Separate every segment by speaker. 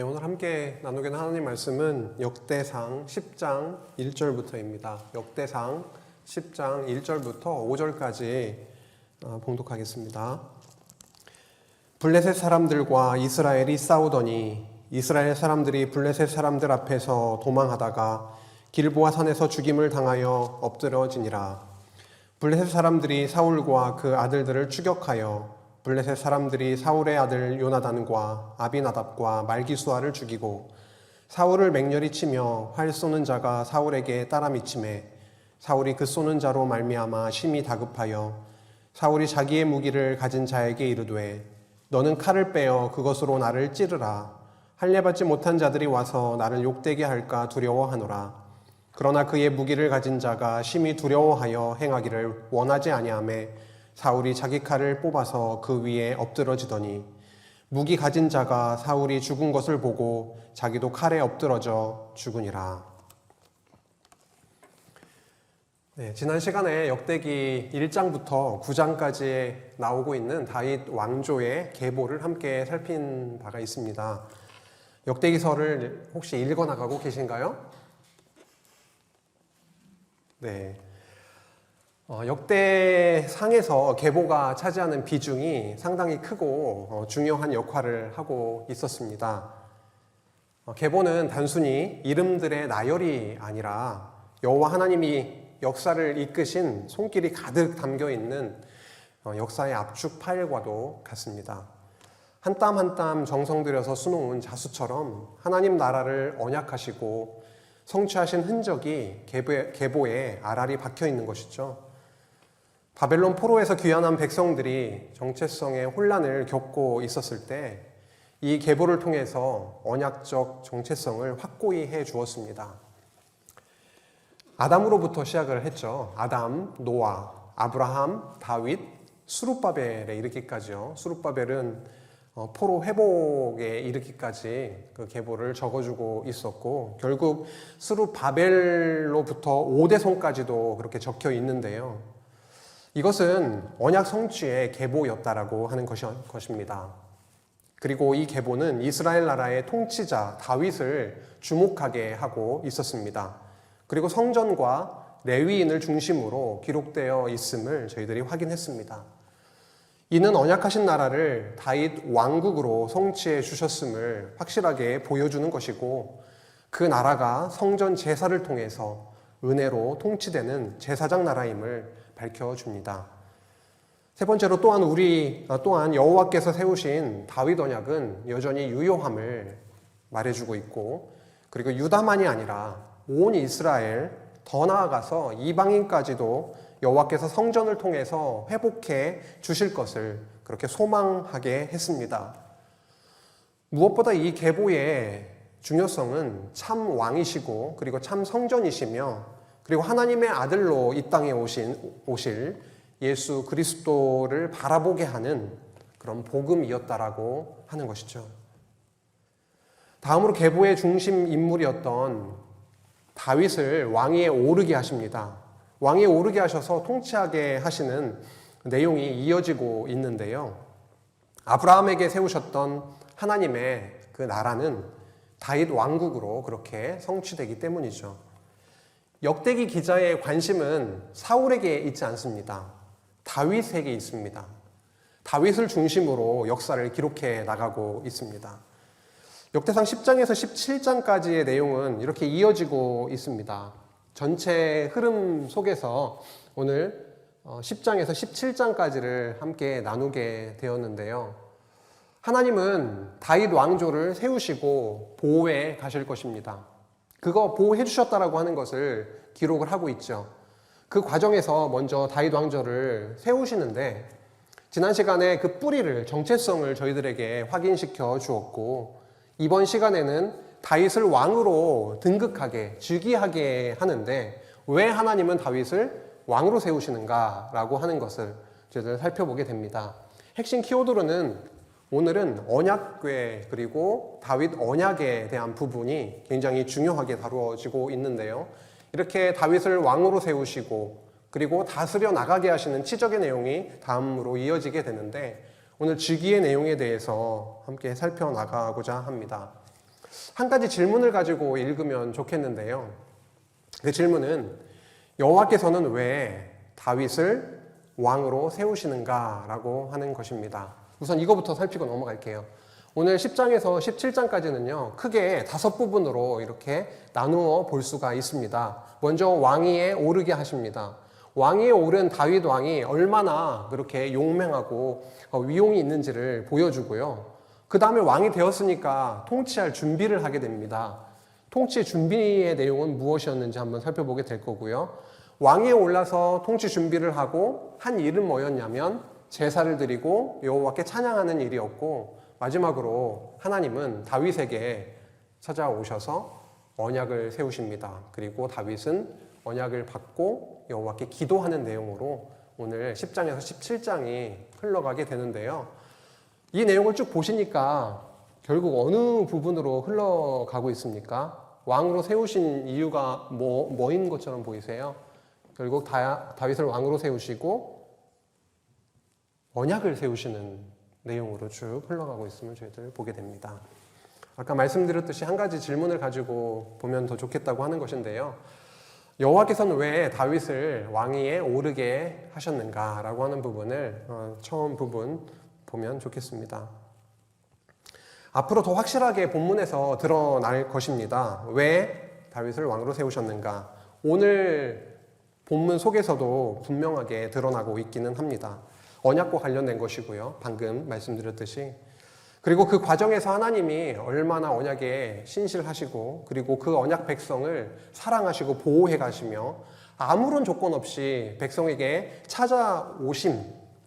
Speaker 1: 오늘 함께 나누게 된 하나님 말씀은 역대상 10장 1절부터입니다. 역대상 10장 1절부터 5절까지 봉독하겠습니다. 블레셋 사람들과 이스라엘이 싸우더니 이스라엘 사람들이 블레셋 사람들 앞에서 도망하다가 길보아 산에서 죽임을 당하여 엎드러지니라. 블레셋 사람들이 사울과 그 아들들을 추격하여 블레셋 사람들이 사울의 아들 요나단과 아비나답과 말기수아를 죽이고 사울을 맹렬히 치며 활 쏘는 자가 사울에게 따라 미치매 사울이 그 쏘는 자로 말미암아 심히 다급하여 사울이 자기의 무기를 가진 자에게 이르되 너는 칼을 빼어 그것으로 나를 찌르라. 할례받지 못한 자들이 와서 나를 욕되게 할까 두려워하노라. 그러나 그의 무기를 가진 자가 심히 두려워하여 행하기를 원하지 아니하매 사울이 자기 칼을 뽑아서 그 위에 엎드러지더니 무기 가진 자가 사울이 죽은 것을 보고 자기도 칼에 엎드러져 죽으니라. 지난 시간에 역대기 1장부터 9장까지 나오고 있는 다윗 왕조의 계보를 함께 살핀 바가 있습니다. 역대기서를 혹시 읽어나가고 계신가요? 네. 역대상에서 계보가 차지하는 비중이 상당히 크고 중요한 역할을 하고 있었습니다. 계보는 단순히 이름들의 나열이 아니라 여호와 하나님이 역사를 이끄신 손길이 가득 담겨있는 역사의 압축 파일과도 같습니다. 한 땀 한 땀 정성 들여서 수놓은 자수처럼 하나님 나라를 언약하시고 성취하신 흔적이 계보에 알알이 박혀있는 것이죠. 바벨론 포로에서 귀환한 백성들이 정체성의 혼란을 겪고 있었을 때 이 계보를 통해서 언약적 정체성을 확고히 해 주었습니다. 아담으로부터 시작을 했죠. 아담, 노아, 아브라함, 다윗, 수룹바벨에 이르기까지요. 수룹바벨은 포로 회복에 이르기까지 그 계보를 적어주고 있었고 결국 수룹바벨로부터 5대손까지도 그렇게 적혀 있는데요. 이것은 언약 성취의 계보였다라고 하는 것입니다. 그리고 이 계보는 이스라엘 나라의 통치자 다윗을 주목하게 하고 있었습니다. 그리고 성전과 레위인을 중심으로 기록되어 있음을 저희들이 확인했습니다. 이는 언약하신 나라를 다윗 왕국으로 성취해 주셨음을 확실하게 보여주는 것이고 그 나라가 성전 제사를 통해서 은혜로 통치되는 제사장 나라임을 밝혀줍니다. 세 번째로 또한 여호와께서 세우신 다윗 언약은 여전히 유효함을 말해주고 있고 그리고 유다만이 아니라 온 이스라엘 더 나아가서 이방인까지도 여호와께서 성전을 통해서 회복해 주실 것을 그렇게 소망하게 했습니다. 무엇보다 이 계보의 중요성은 참 왕이시고 그리고 참 성전이시며 그리고 하나님의 아들로 이 땅에 오실 예수 그리스도를 바라보게 하는 그런 복음이었다라고 하는 것이죠. 다음으로 계보의 중심 인물이었던 다윗을 왕위에 오르게 하십니다. 왕위에 오르게 하셔서 통치하게 하시는 내용이 이어지고 있는데요. 아브라함에게 세우셨던 하나님의 그 나라는 다윗 왕국으로 그렇게 성취되기 때문이죠. 역대기 기자의 관심은 사울에게 있지 않습니다. 다윗에게 있습니다. 다윗을 중심으로 역사를 기록해 나가고 있습니다. 역대상 10장에서 17장까지의 내용은 이렇게 이어지고 있습니다. 전체 흐름 속에서 오늘 10장에서 17장까지를 함께 나누게 되었는데요. 하나님은 다윗 왕조를 세우시고 보호해 가실 것입니다. 그거 보호해 주셨다라고 하는 것을 기록을 하고 있죠. 그 과정에서 먼저 다윗 왕조를 세우시는데 지난 시간에 그 뿌리를 정체성을 저희들에게 확인시켜 주었고 이번 시간에는 다윗을 왕으로 등극하게 즉위하게 하는데 왜 하나님은 다윗을 왕으로 세우시는가라고 하는 것을 저희들 살펴보게 됩니다. 핵심 키워드로는 오늘은 언약궤 그리고 다윗 언약에 대한 부분이 굉장히 중요하게 다루어지고 있는데요. 이렇게 다윗을 왕으로 세우시고 그리고 다스려 나가게 하시는 치적의 내용이 다음으로 이어지게 되는데 오늘 즉위의 내용에 대해서 함께 살펴나가고자 합니다. 한 가지 질문을 가지고 읽으면 좋겠는데요. 그 질문은 여호와께서는 왜 다윗을 왕으로 세우시는가라고 하는 것입니다. 우선 이거부터 살피고 넘어갈게요. 오늘 10장에서 17장까지는요, 크게 5부분으로 이렇게 나누어 볼 수가 있습니다. 먼저 왕위에 오르게 하십니다. 왕위에 오른 다윗 왕이 얼마나 그렇게 용맹하고 위용이 있는지를 보여주고요. 그 다음에 왕이 되었으니까 통치할 준비를 하게 됩니다. 통치 준비의 내용은 무엇이었는지 한번 살펴보게 될 거고요. 왕위에 올라서 통치 준비를 하고 한 일은 뭐였냐면 제사를 드리고 여호와께 찬양하는 일이었고, 마지막으로 하나님은 다윗에게 찾아오셔서 언약을 세우십니다. 그리고 다윗은 언약을 받고 여호와께 기도하는 내용으로 오늘 10장에서 17장이 흘러가게 되는데요. 이 내용을 쭉 보시니까 결국 어느 부분으로 흘러가고 있습니까? 왕으로 세우신 이유가 뭐인 것처럼 보이세요? 결국 다윗을 왕으로 세우시고 언약을 세우시는 내용으로 쭉 흘러가고 있음을 저희들 보게 됩니다. 아까 말씀드렸듯이 한 가지 질문을 가지고 보면 더 좋겠다고 하는 것인데요. 여호와께서는 왜 다윗을 왕위에 오르게 하셨는가라고 하는 부분을 처음 부분 보면 좋겠습니다. 앞으로 더 확실하게 본문에서 드러날 것입니다. 왜 다윗을 왕으로 세우셨는가? 오늘 본문 속에서도 분명하게 드러나고 있기는 합니다. 언약과 관련된 것이고요. 방금 말씀드렸듯이. 그리고 그 과정에서 하나님이 얼마나 언약에 신실하시고 그리고 그 언약 백성을 사랑하시고 보호해 가시며 아무런 조건 없이 백성에게 찾아오심,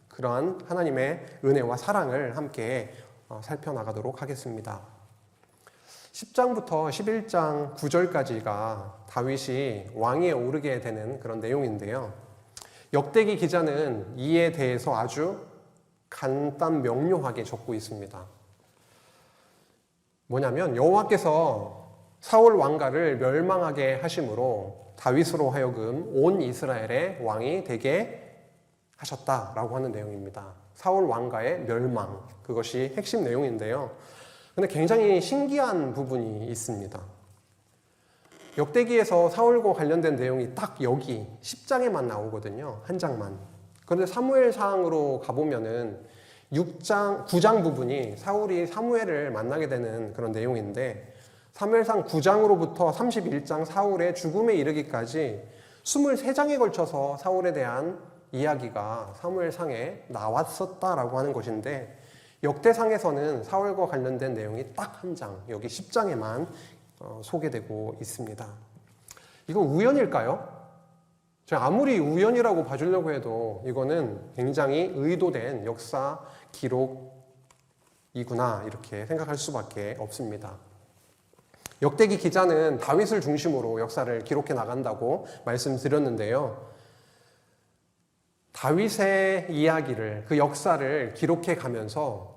Speaker 1: 그러한 하나님의 은혜와 사랑을 함께 살펴나가도록 하겠습니다. 10장부터 11장 9절까지가 다윗이 왕위에 오르게 되는 그런 내용인데요. 역대기 기자는 이에 대해서 아주 간단 명료하게 적고 있습니다. 뭐냐면 여호와께서 사울 왕가를 멸망하게 하심으로 다윗으로 하여금 온 이스라엘의 왕이 되게 하셨다라고 하는 내용입니다. 사울 왕가의 멸망, 그것이 핵심 내용인데요. 근데 굉장히 신기한 부분이 있습니다. 역대기에서 사울과 관련된 내용이 딱 여기 10장에만 나오거든요. 한 장만. 그런데 사무엘상으로 가보면은 9장 부분이 사울이 사무엘을 만나게 되는 그런 내용인데, 사무엘상 9장으로부터 31장 사울의 죽음에 이르기까지 23장에 걸쳐서 사울에 대한 이야기가 사무엘상에 나왔었다라고 하는 것인데, 역대상에서는 사울과 관련된 내용이 딱 한 장, 여기 10장에만 소개되고 있습니다. 이거 우연일까요? 제가 아무리 우연이라고 봐주려고 해도 이거는 굉장히 의도된 역사 기록이구나 이렇게 생각할 수밖에 없습니다. 역대기 기자는 다윗을 중심으로 역사를 기록해 나간다고 말씀드렸는데요. 다윗의 이야기를, 그 역사를 기록해 가면서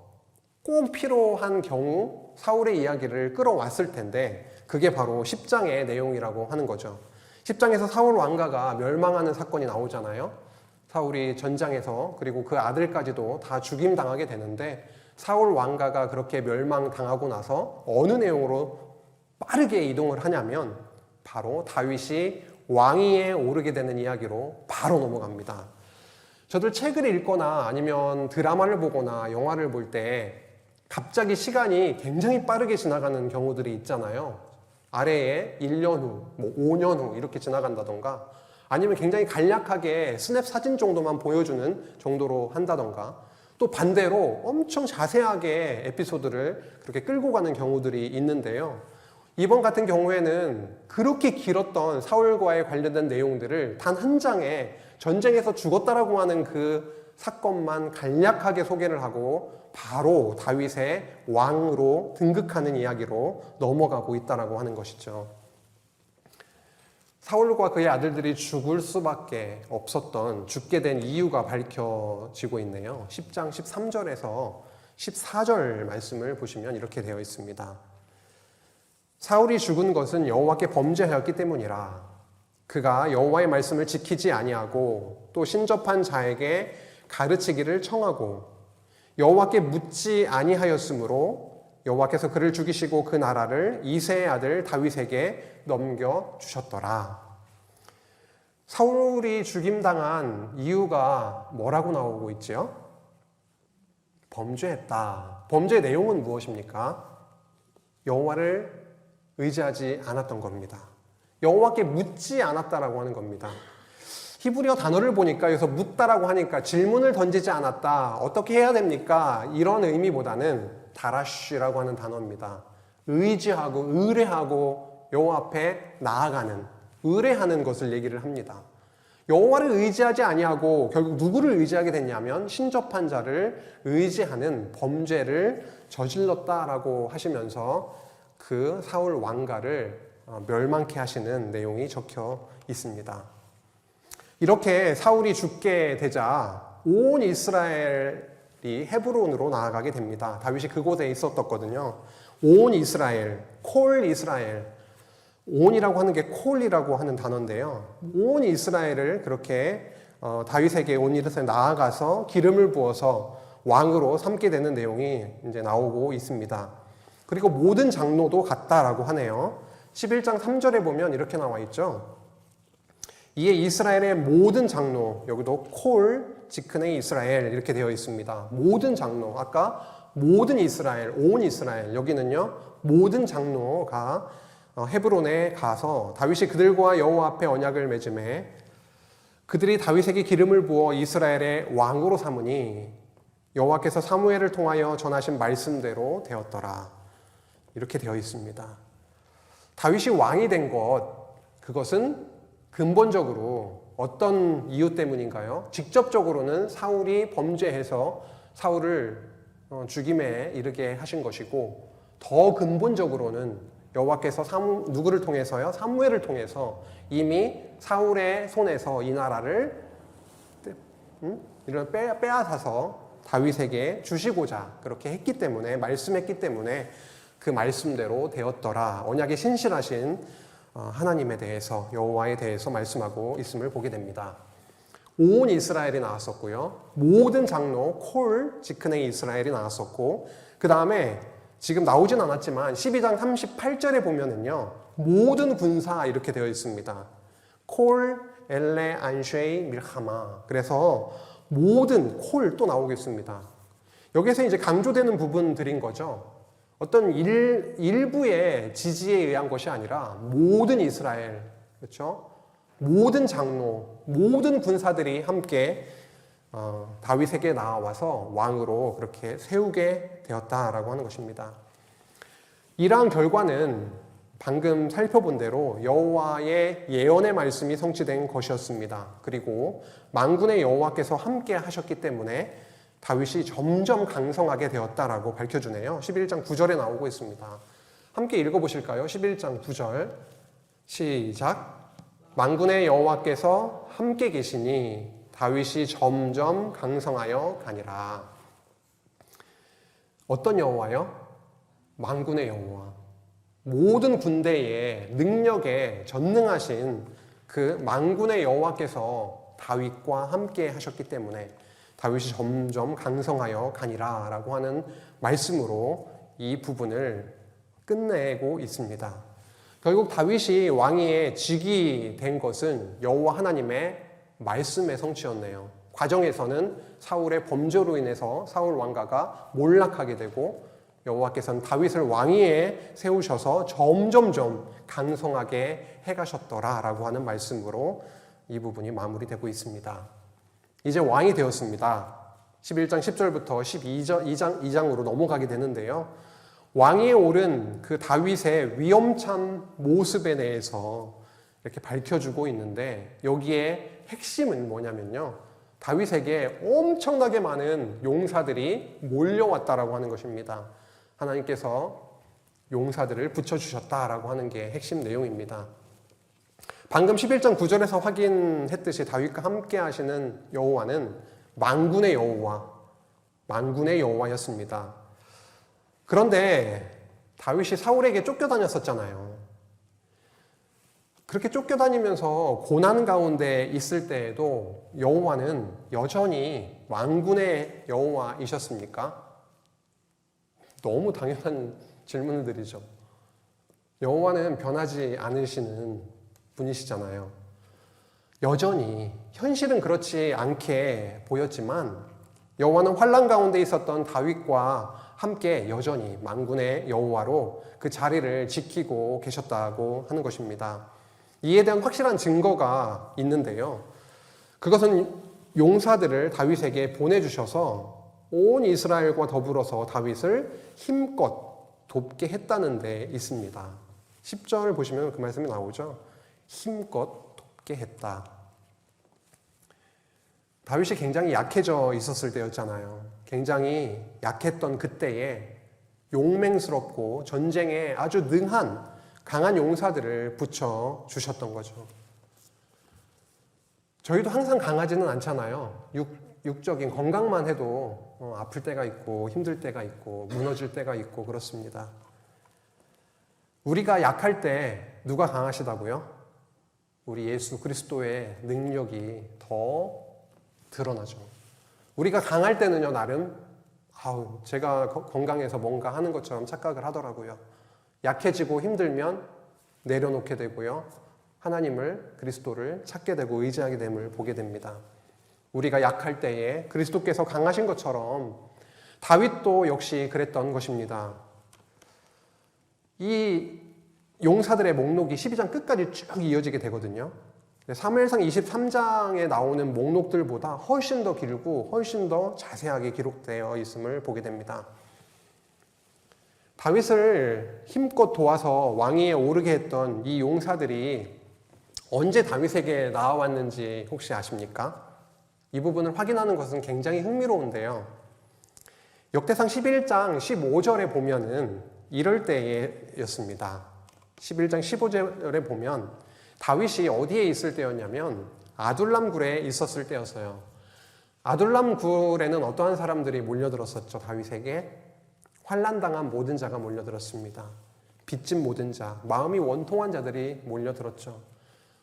Speaker 1: 꼭 필요한 경우 사울의 이야기를 끌어왔을 텐데, 그게 바로 10장의 내용이라고 하는 거죠. 10장에서 사울 왕가가 멸망하는 사건이 나오잖아요. 사울이 전장에서, 그리고 그 아들까지도 다 죽임당하게 되는데, 사울 왕가가 그렇게 멸망당하고 나서 어느 내용으로 빠르게 이동을 하냐면 바로 다윗이 왕위에 오르게 되는 이야기로 바로 넘어갑니다. 저들 책을 읽거나 아니면 드라마를 보거나 영화를 볼 때 갑자기 시간이 굉장히 빠르게 지나가는 경우들이 있잖아요. 아래에 1년 후, 5년 후 이렇게 지나간다던가, 아니면 굉장히 간략하게 스냅 사진 정도만 보여주는 정도로 한다던가, 또 반대로 엄청 자세하게 에피소드를 그렇게 끌고 가는 경우들이 있는데요. 이번 같은 경우에는 그렇게 길었던 사울과의 관련된 내용들을 단 한 장에 전쟁에서 죽었다라고 하는 그 사건만 간략하게 소개를 하고 바로 다윗의 왕으로 등극하는 이야기로 넘어가고 있다라고 하는 것이죠. 사울과 그의 아들들이 죽을 수밖에 없었던, 죽게 된 이유가 밝혀지고 있네요. 10장 13절에서 14절 말씀을 보시면 이렇게 되어 있습니다. 사울이 죽은 것은 여호와께 범죄하였기 때문이라. 그가 여호와의 말씀을 지키지 아니하고 또 신접한 자에게 가르치기를 청하고 여호와께 묻지 아니하였으므로 여호와께서 그를 죽이시고 그 나라를 이새의 아들 다윗에게 넘겨주셨더라. 사울이 죽임당한 이유가 뭐라고 나오고 있죠? 범죄했다. 범죄의 내용은 무엇입니까? 여호와를 의지하지 않았던 겁니다. 여호와께 묻지 않았다라고 하는 겁니다. 히브리어 단어를 보니까 여기서 묻다라고 하니까 질문을 던지지 않았다. 어떻게 해야 됩니까? 이런 의미보다는 다라쉬라고 하는 단어입니다. 의지하고 의뢰하고 여호와 앞에 나아가는, 의뢰하는 것을 얘기를 합니다. 여호와를 의지하지 아니하고 결국 누구를 의지하게 됐냐면 신접한 자를 의지하는 범죄를 저질렀다라고 하시면서 그 사울 왕가를 멸망케 하시는 내용이 적혀 있습니다. 이렇게 사울이 죽게 되자 온 이스라엘이 헤브론으로 나아가게 됩니다. 다윗이 그곳에 있었거든요. 온 이스라엘, 콜 이스라엘, 온이라고 하는 게 콜이라고 하는 단어인데요. 온 이스라엘을 그렇게 다윗에게 온 이스라엘 나아가서 기름을 부어서 왕으로 삼게 되는 내용이 이제 나오고 있습니다. 그리고 모든 장로도 같다라고 하네요. 11장 3절에 보면 이렇게 나와 있죠. 이에 이스라엘의 모든 장로, 여기도 콜, 지크네 이스라엘 이렇게 되어 있습니다. 모든 장로, 아까 모든 이스라엘, 온 이스라엘, 여기는요 모든 장로가 헤브론에 가서 다윗이 그들과 여호와 앞에 언약을 맺음에 그들이 다윗에게 기름을 부어 이스라엘의 왕으로 삼으니 여호와께서 사무엘을 통하여 전하신 말씀대로 되었더라. 이렇게 되어 있습니다. 다윗이 왕이 된 것, 그것은 근본적으로 어떤 이유 때문인가요? 직접적으로는 사울이 범죄해서 사울을 죽임에 이르게 하신 것이고, 더 근본적으로는 여호와께서 누구를 통해서요? 사무엘을 통해서 이미 사울의 손에서 이 나라를 빼앗아서 다윗에게 주시고자 그렇게 했기 때문에, 말씀했기 때문에 그 말씀대로 되었더라. 언약에 신실하신 하나님에 대해서, 여호와에 대해서 말씀하고 있음을 보게 됩니다. 온 이스라엘이 나왔었고요. 모든 장로, 콜, 지크네 이스라엘이 나왔었고, 그 다음에 지금 나오진 않았지만 12장 38절에 보면은요, 모든 군사 이렇게 되어 있습니다. 콜, 엘레, 안쉐이, 밀하마. 그래서 모든 콜 또 나오겠습니다. 여기서 이제 강조되는 부분들인 거죠. 어떤 일부의 지지에 의한 것이 아니라 모든 이스라엘, 그렇죠? 모든 장로, 모든 군사들이 함께 다윗에게 나와서 왕으로 그렇게 세우게 되었다라고 하는 것입니다. 이러한 결과는 방금 살펴본 대로 여호와의 예언의 말씀이 성취된 것이었습니다. 그리고 만군의 여호와께서 함께 하셨기 때문에 다윗이 점점 강성하게 되었다라고 밝혀주네요. 11장 9절에 나오고 있습니다. 함께 읽어보실까요? 11장 9절 시작. 만군의 여호와께서 함께 계시니 다윗이 점점 강성하여 가니라. 어떤 여호와요? 만군의 여호와. 모든 군대의 능력에 전능하신 그 만군의 여호와께서 다윗과 함께 하셨기 때문에 다윗이 점점 강성하여 가니라 라고 하는 말씀으로 이 부분을 끝내고 있습니다. 결국 다윗이 왕위에 즉위 된 것은 여호와 하나님의 말씀의 성취였네요. 과정에서는 사울의 범죄로 인해서 사울 왕가가 몰락하게 되고 여호와께서는 다윗을 왕위에 세우셔서 점점점 강성하게 해가셨더라 라고 하는 말씀으로 이 부분이 마무리되고 있습니다. 이제 왕이 되었습니다. 11장 10절부터 2장으로 넘어가게 되는데요. 왕위에 오른 그 다윗의 위험찬 모습에 대해서 이렇게 밝혀주고 있는데, 여기에 핵심은 뭐냐면요, 다윗에게 엄청나게 많은 용사들이 몰려왔다라고 하는 것입니다. 하나님께서 용사들을 붙여주셨다라고 하는 게 핵심 내용입니다. 방금 11장 9절에서 확인했듯이 다윗과 함께 하시는 여호와는 만군의 여호와, 만군의 여호와였습니다. 그런데 다윗이 사울에게 쫓겨다녔었잖아요. 그렇게 쫓겨다니면서 고난 가운데 있을 때에도 여호와는 여전히 만군의 여호와이셨습니까? 너무 당연한 질문을 드리죠. 여호와는 변하지 않으시는 분이시잖아요. 여전히 현실은 그렇지 않게 보였지만 여호와는 환난 가운데 있었던 다윗과 함께 여전히 만군의 여호와로 그 자리를 지키고 계셨다고 하는 것입니다. 이에 대한 확실한 증거가 있는데요. 그것은 용사들을 다윗에게 보내주셔서 온 이스라엘과 더불어서 다윗을 힘껏 돕게 했다는 데 있습니다. 10절 보시면 그 말씀이 나오죠. 힘껏 돕게 했다. 다윗이 굉장히 약해져 있었을 때였잖아요. 굉장히 약했던 그때에 용맹스럽고 전쟁에 아주 능한 강한 용사들을 붙여주셨던 거죠. 저희도 항상 강하지는 않잖아요. 육적인 건강만 해도 아플 때가 있고 힘들 때가 있고 무너질 때가 있고 그렇습니다. 우리가 약할 때 누가 강하시다고요? 우리 예수 그리스도의 능력이 더 드러나죠. 우리가 강할 때는요, 나름 제가 건강해서 뭔가 하는 것처럼 착각을 하더라고요. 약해지고 힘들면 내려놓게 되고요. 하나님을, 그리스도를 찾게 되고 의지하게 됨을 보게 됩니다. 우리가 약할 때에 그리스도께서 강하신 것처럼 다윗도 역시 그랬던 것입니다. 이 용사들의 목록이 12장 끝까지 쭉 이어지게 되거든요. 사무엘상 23장에 나오는 목록들보다 훨씬 더 길고 훨씬 더 자세하게 기록되어 있음을 보게 됩니다. 다윗을 힘껏 도와서 왕위에 오르게 했던 이 용사들이 언제 다윗에게 나와왔는지 혹시 아십니까? 이 부분을 확인하는 것은 굉장히 흥미로운데요. 역대상 11장 15절에 보면은 이럴 때였습니다. 11장 15절에 보면 다윗이 어디에 있을 때였냐면 아둘람 굴에 있었을 때였어요. 아둘람 굴에는 어떠한 사람들이 몰려들었었죠? 다윗에게 환난당한 모든 자가 몰려들었습니다. 빚진 모든 자, 마음이 원통한 자들이 몰려들었죠.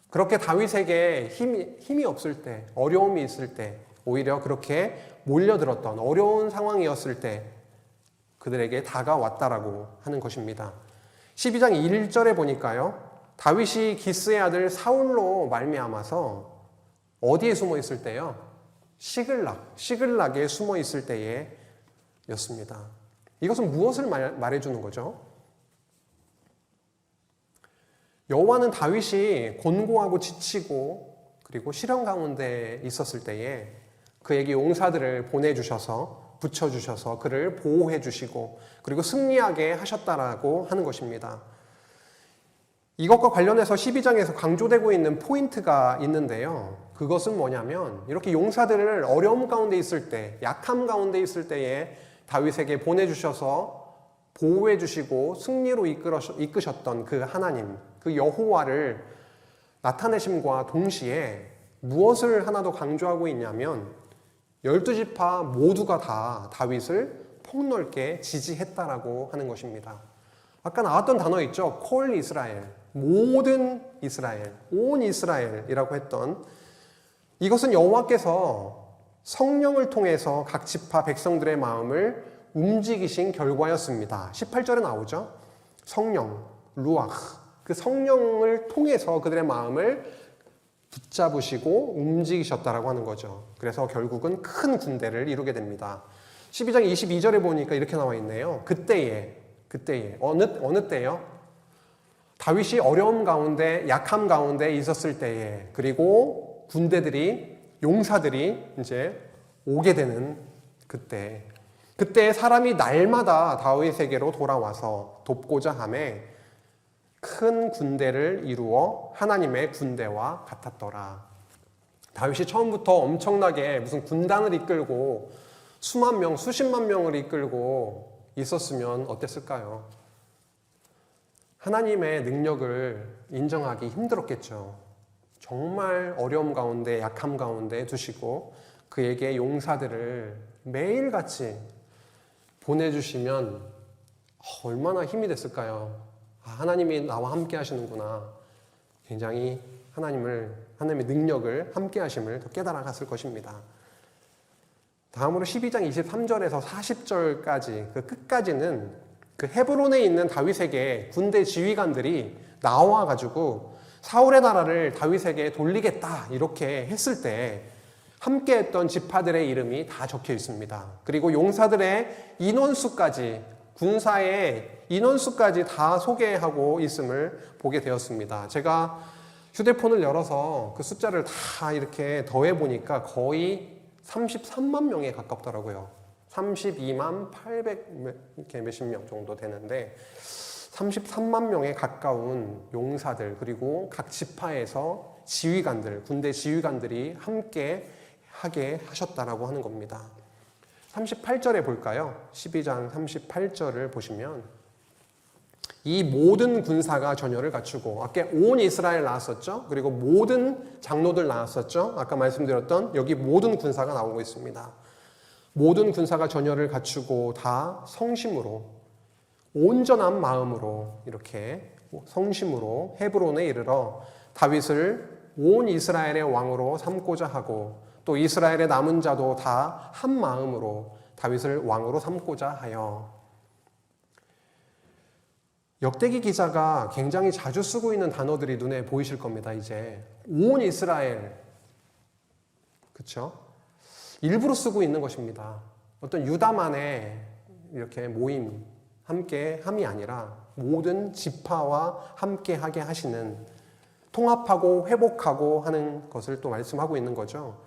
Speaker 1: 그렇게 다윗에게 힘이 없을 때, 어려움이 있을 때, 오히려 그렇게 몰려들었던 어려운 상황이었을 때 그들에게 다가왔다라고 하는 것입니다. 12장 1절에 보니까요. 다윗이 기스의 아들 사울로 말미암아서 어디에 숨어 있을 때요? 시글락에 숨어 있을 때였습니다. 이것은 무엇을 말해주는 거죠? 여호와는 다윗이 곤고하고 지치고 그리고 시련 가운데 있었을 때에 그에게 용사들을 보내주셔서 붙여주셔서 그를 보호해 주시고 그리고 승리하게 하셨다라고 하는 것입니다. 이것과 관련해서 12장에서 강조되고 있는 포인트가 있는데요. 그것은 뭐냐면 이렇게 용사들을 어려움 가운데 있을 때, 약함 가운데 있을 때에 다윗에게 보내주셔서 보호해 주시고 승리로 이끄셨던 그 하나님, 그 여호와를 나타내심과 동시에 무엇을 하나 더 강조하고 있냐면 12지파 모두가 다 다윗을 폭넓게 지지했다라고 하는 것입니다. 아까 나왔던 단어 있죠? 콜 이스라엘, 모든 이스라엘, 온 이스라엘이라고 했던 이것은 여호와께서 성령을 통해서 각 지파 백성들의 마음을 움직이신 결과였습니다. 18절에 나오죠? 성령, 루아흐, 그 성령을 통해서 그들의 마음을 붙잡으시고 움직이셨다라고 하는 거죠. 그래서 결국은 큰 군대를 이루게 됩니다. 12장 22절에 보니까 이렇게 나와 있네요. 그때에 어느 때요? 다윗이 어려움 가운데 약함 가운데 있었을 때에 그리고 군대들이 용사들이 이제 오게 되는 그때 사람이 날마다 다윗에게로 돌아와서 돕고자 하매 큰 군대를 이루어 하나님의 군대와 같았더라. 다윗이 처음부터 엄청나게 무슨 군단을 이끌고 수만 명, 수십만 명을 이끌고 있었으면 어땠을까요? 하나님의 능력을 인정하기 힘들었겠죠. 정말 어려움 가운데 약함 가운데 두시고 그에게 용사들을 매일같이 보내주시면 얼마나 힘이 됐을까요? 하나님이 나와 함께 하시는구나. 굉장히 하나님의 능력을 함께 하심을 더 깨달아갔을 것입니다. 다음으로 12장 23절에서 40절까지 그 끝까지는 그 헤브론에 있는 다윗에게 군대 지휘관들이 나와가지고 사울의 나라를 다윗에게 돌리겠다 이렇게 했을 때 함께했던 지파들의 이름이 다 적혀 있습니다. 그리고 용사들의 인원수까지, 군사의 인원수까지 다 소개하고 있음을 보게 되었습니다. 제가 휴대폰을 열어서 그 숫자를 다 이렇게 더해 보니까 거의 33만 명에 가깝더라고요. 32만 800 이렇게 몇십 명 정도 되는데 33만 명에 가까운 용사들, 그리고 각 지파에서 지휘관들, 군대 지휘관들이 함께 하게 하셨다라고 하는 겁니다. 38절에 볼까요? 12장 38절을 보시면 이 모든 군사가 전열을 갖추고, 아까 온 이스라엘 나왔었죠? 그리고 모든 장로들 나왔었죠? 아까 말씀드렸던 여기 모든 군사가 나오고 있습니다. 모든 군사가 전열을 갖추고 다 성심으로, 온전한 마음으로, 이렇게 성심으로 헤브론에 이르러 다윗을 온 이스라엘의 왕으로 삼고자 하고, 또 이스라엘의 남은 자도 다 한 마음으로 다윗을 왕으로 삼고자 하여. 역대기 기자가 굉장히 자주 쓰고 있는 단어들이 눈에 보이실 겁니다. 이제 온 이스라엘, 그렇죠? 일부러 쓰고 있는 것입니다. 어떤 유다만의 이렇게 모임, 함께함이 아니라 모든 지파와 함께하게 하시는, 통합하고 회복하고 하는 것을 또 말씀하고 있는 거죠.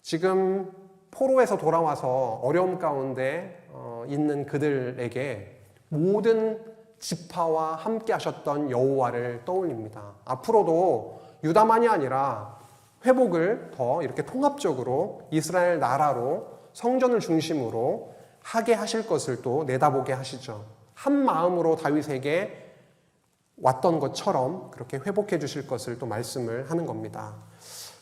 Speaker 1: 지금 포로에서 돌아와서 어려움 가운데 있는 그들에게 모든 지파와 함께 하셨던 여호와를 떠올립니다. 앞으로도 유다만이 아니라 회복을 더 이렇게 통합적으로 이스라엘 나라로, 성전을 중심으로 하게 하실 것을 또 내다보게 하시죠. 한 마음으로 다윗에게 왔던 것처럼 그렇게 회복해 주실 것을 또 말씀을 하는 겁니다.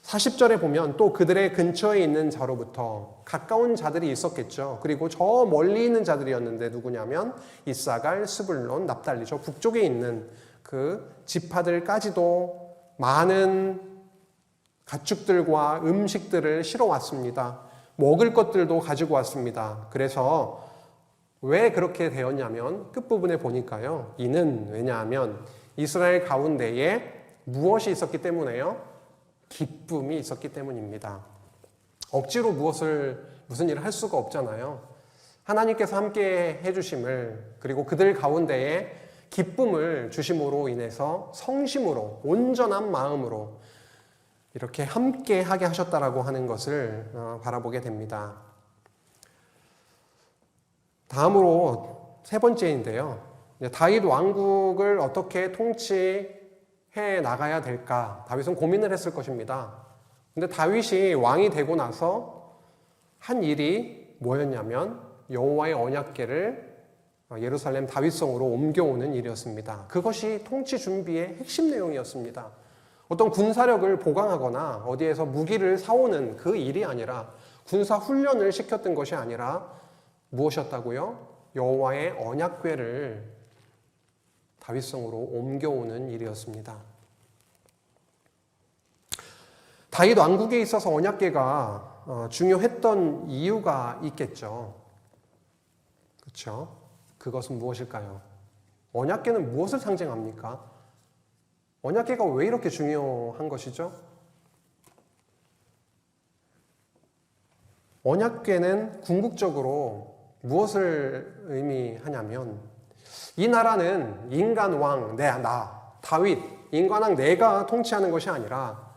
Speaker 1: 40절에 보면 또 그들의 근처에 있는 자로부터, 가까운 자들이 있었겠죠. 그리고 저 멀리 있는 자들이었는데 누구냐면 이사갈, 스불론, 납달리, 저 북쪽에 있는 그 지파들까지도 많은 가축들과 음식들을 실어 왔습니다. 먹을 것들도 가지고 왔습니다. 그래서 왜 그렇게 되었냐면 끝부분에 보니까요. 이는 왜냐하면 이스라엘 가운데에 무엇이 있었기 때문에요? 기쁨이 있었기 때문입니다. 억지로 무슨 일을 할 수가 없잖아요. 하나님께서 함께 해주심을, 그리고 그들 가운데에 기쁨을 주심으로 인해서 성심으로, 온전한 마음으로 이렇게 함께 하게 하셨다라고 하는 것을 바라보게 됩니다. 다음으로 세 번째인데요. 다윗 왕국을 어떻게 통치해 나가야 될까? 다윗은 고민을 했을 것입니다. 근데 다윗이 왕이 되고 나서 한 일이 뭐였냐면 여호와의 언약궤를 예루살렘 다윗성으로 옮겨오는 일이었습니다. 그것이 통치 준비의 핵심 내용이었습니다. 어떤 군사력을 보강하거나 어디에서 무기를 사오는 그 일이 아니라, 군사 훈련을 시켰던 것이 아니라 무엇이었다고요? 여호와의 언약궤를 다윗성으로 옮겨오는 일이었습니다. 다윗 왕국에 있어서 언약궤가 중요했던 이유가 있겠죠. 그렇죠? 그것은 무엇일까요? 언약궤는 무엇을 상징합니까? 언약궤가 왜 이렇게 중요한 것이죠? 언약궤는 궁극적으로 무엇을 의미하냐면, 이 나라는 인간 왕, 다윗, 인간 왕 내가 통치하는 것이 아니라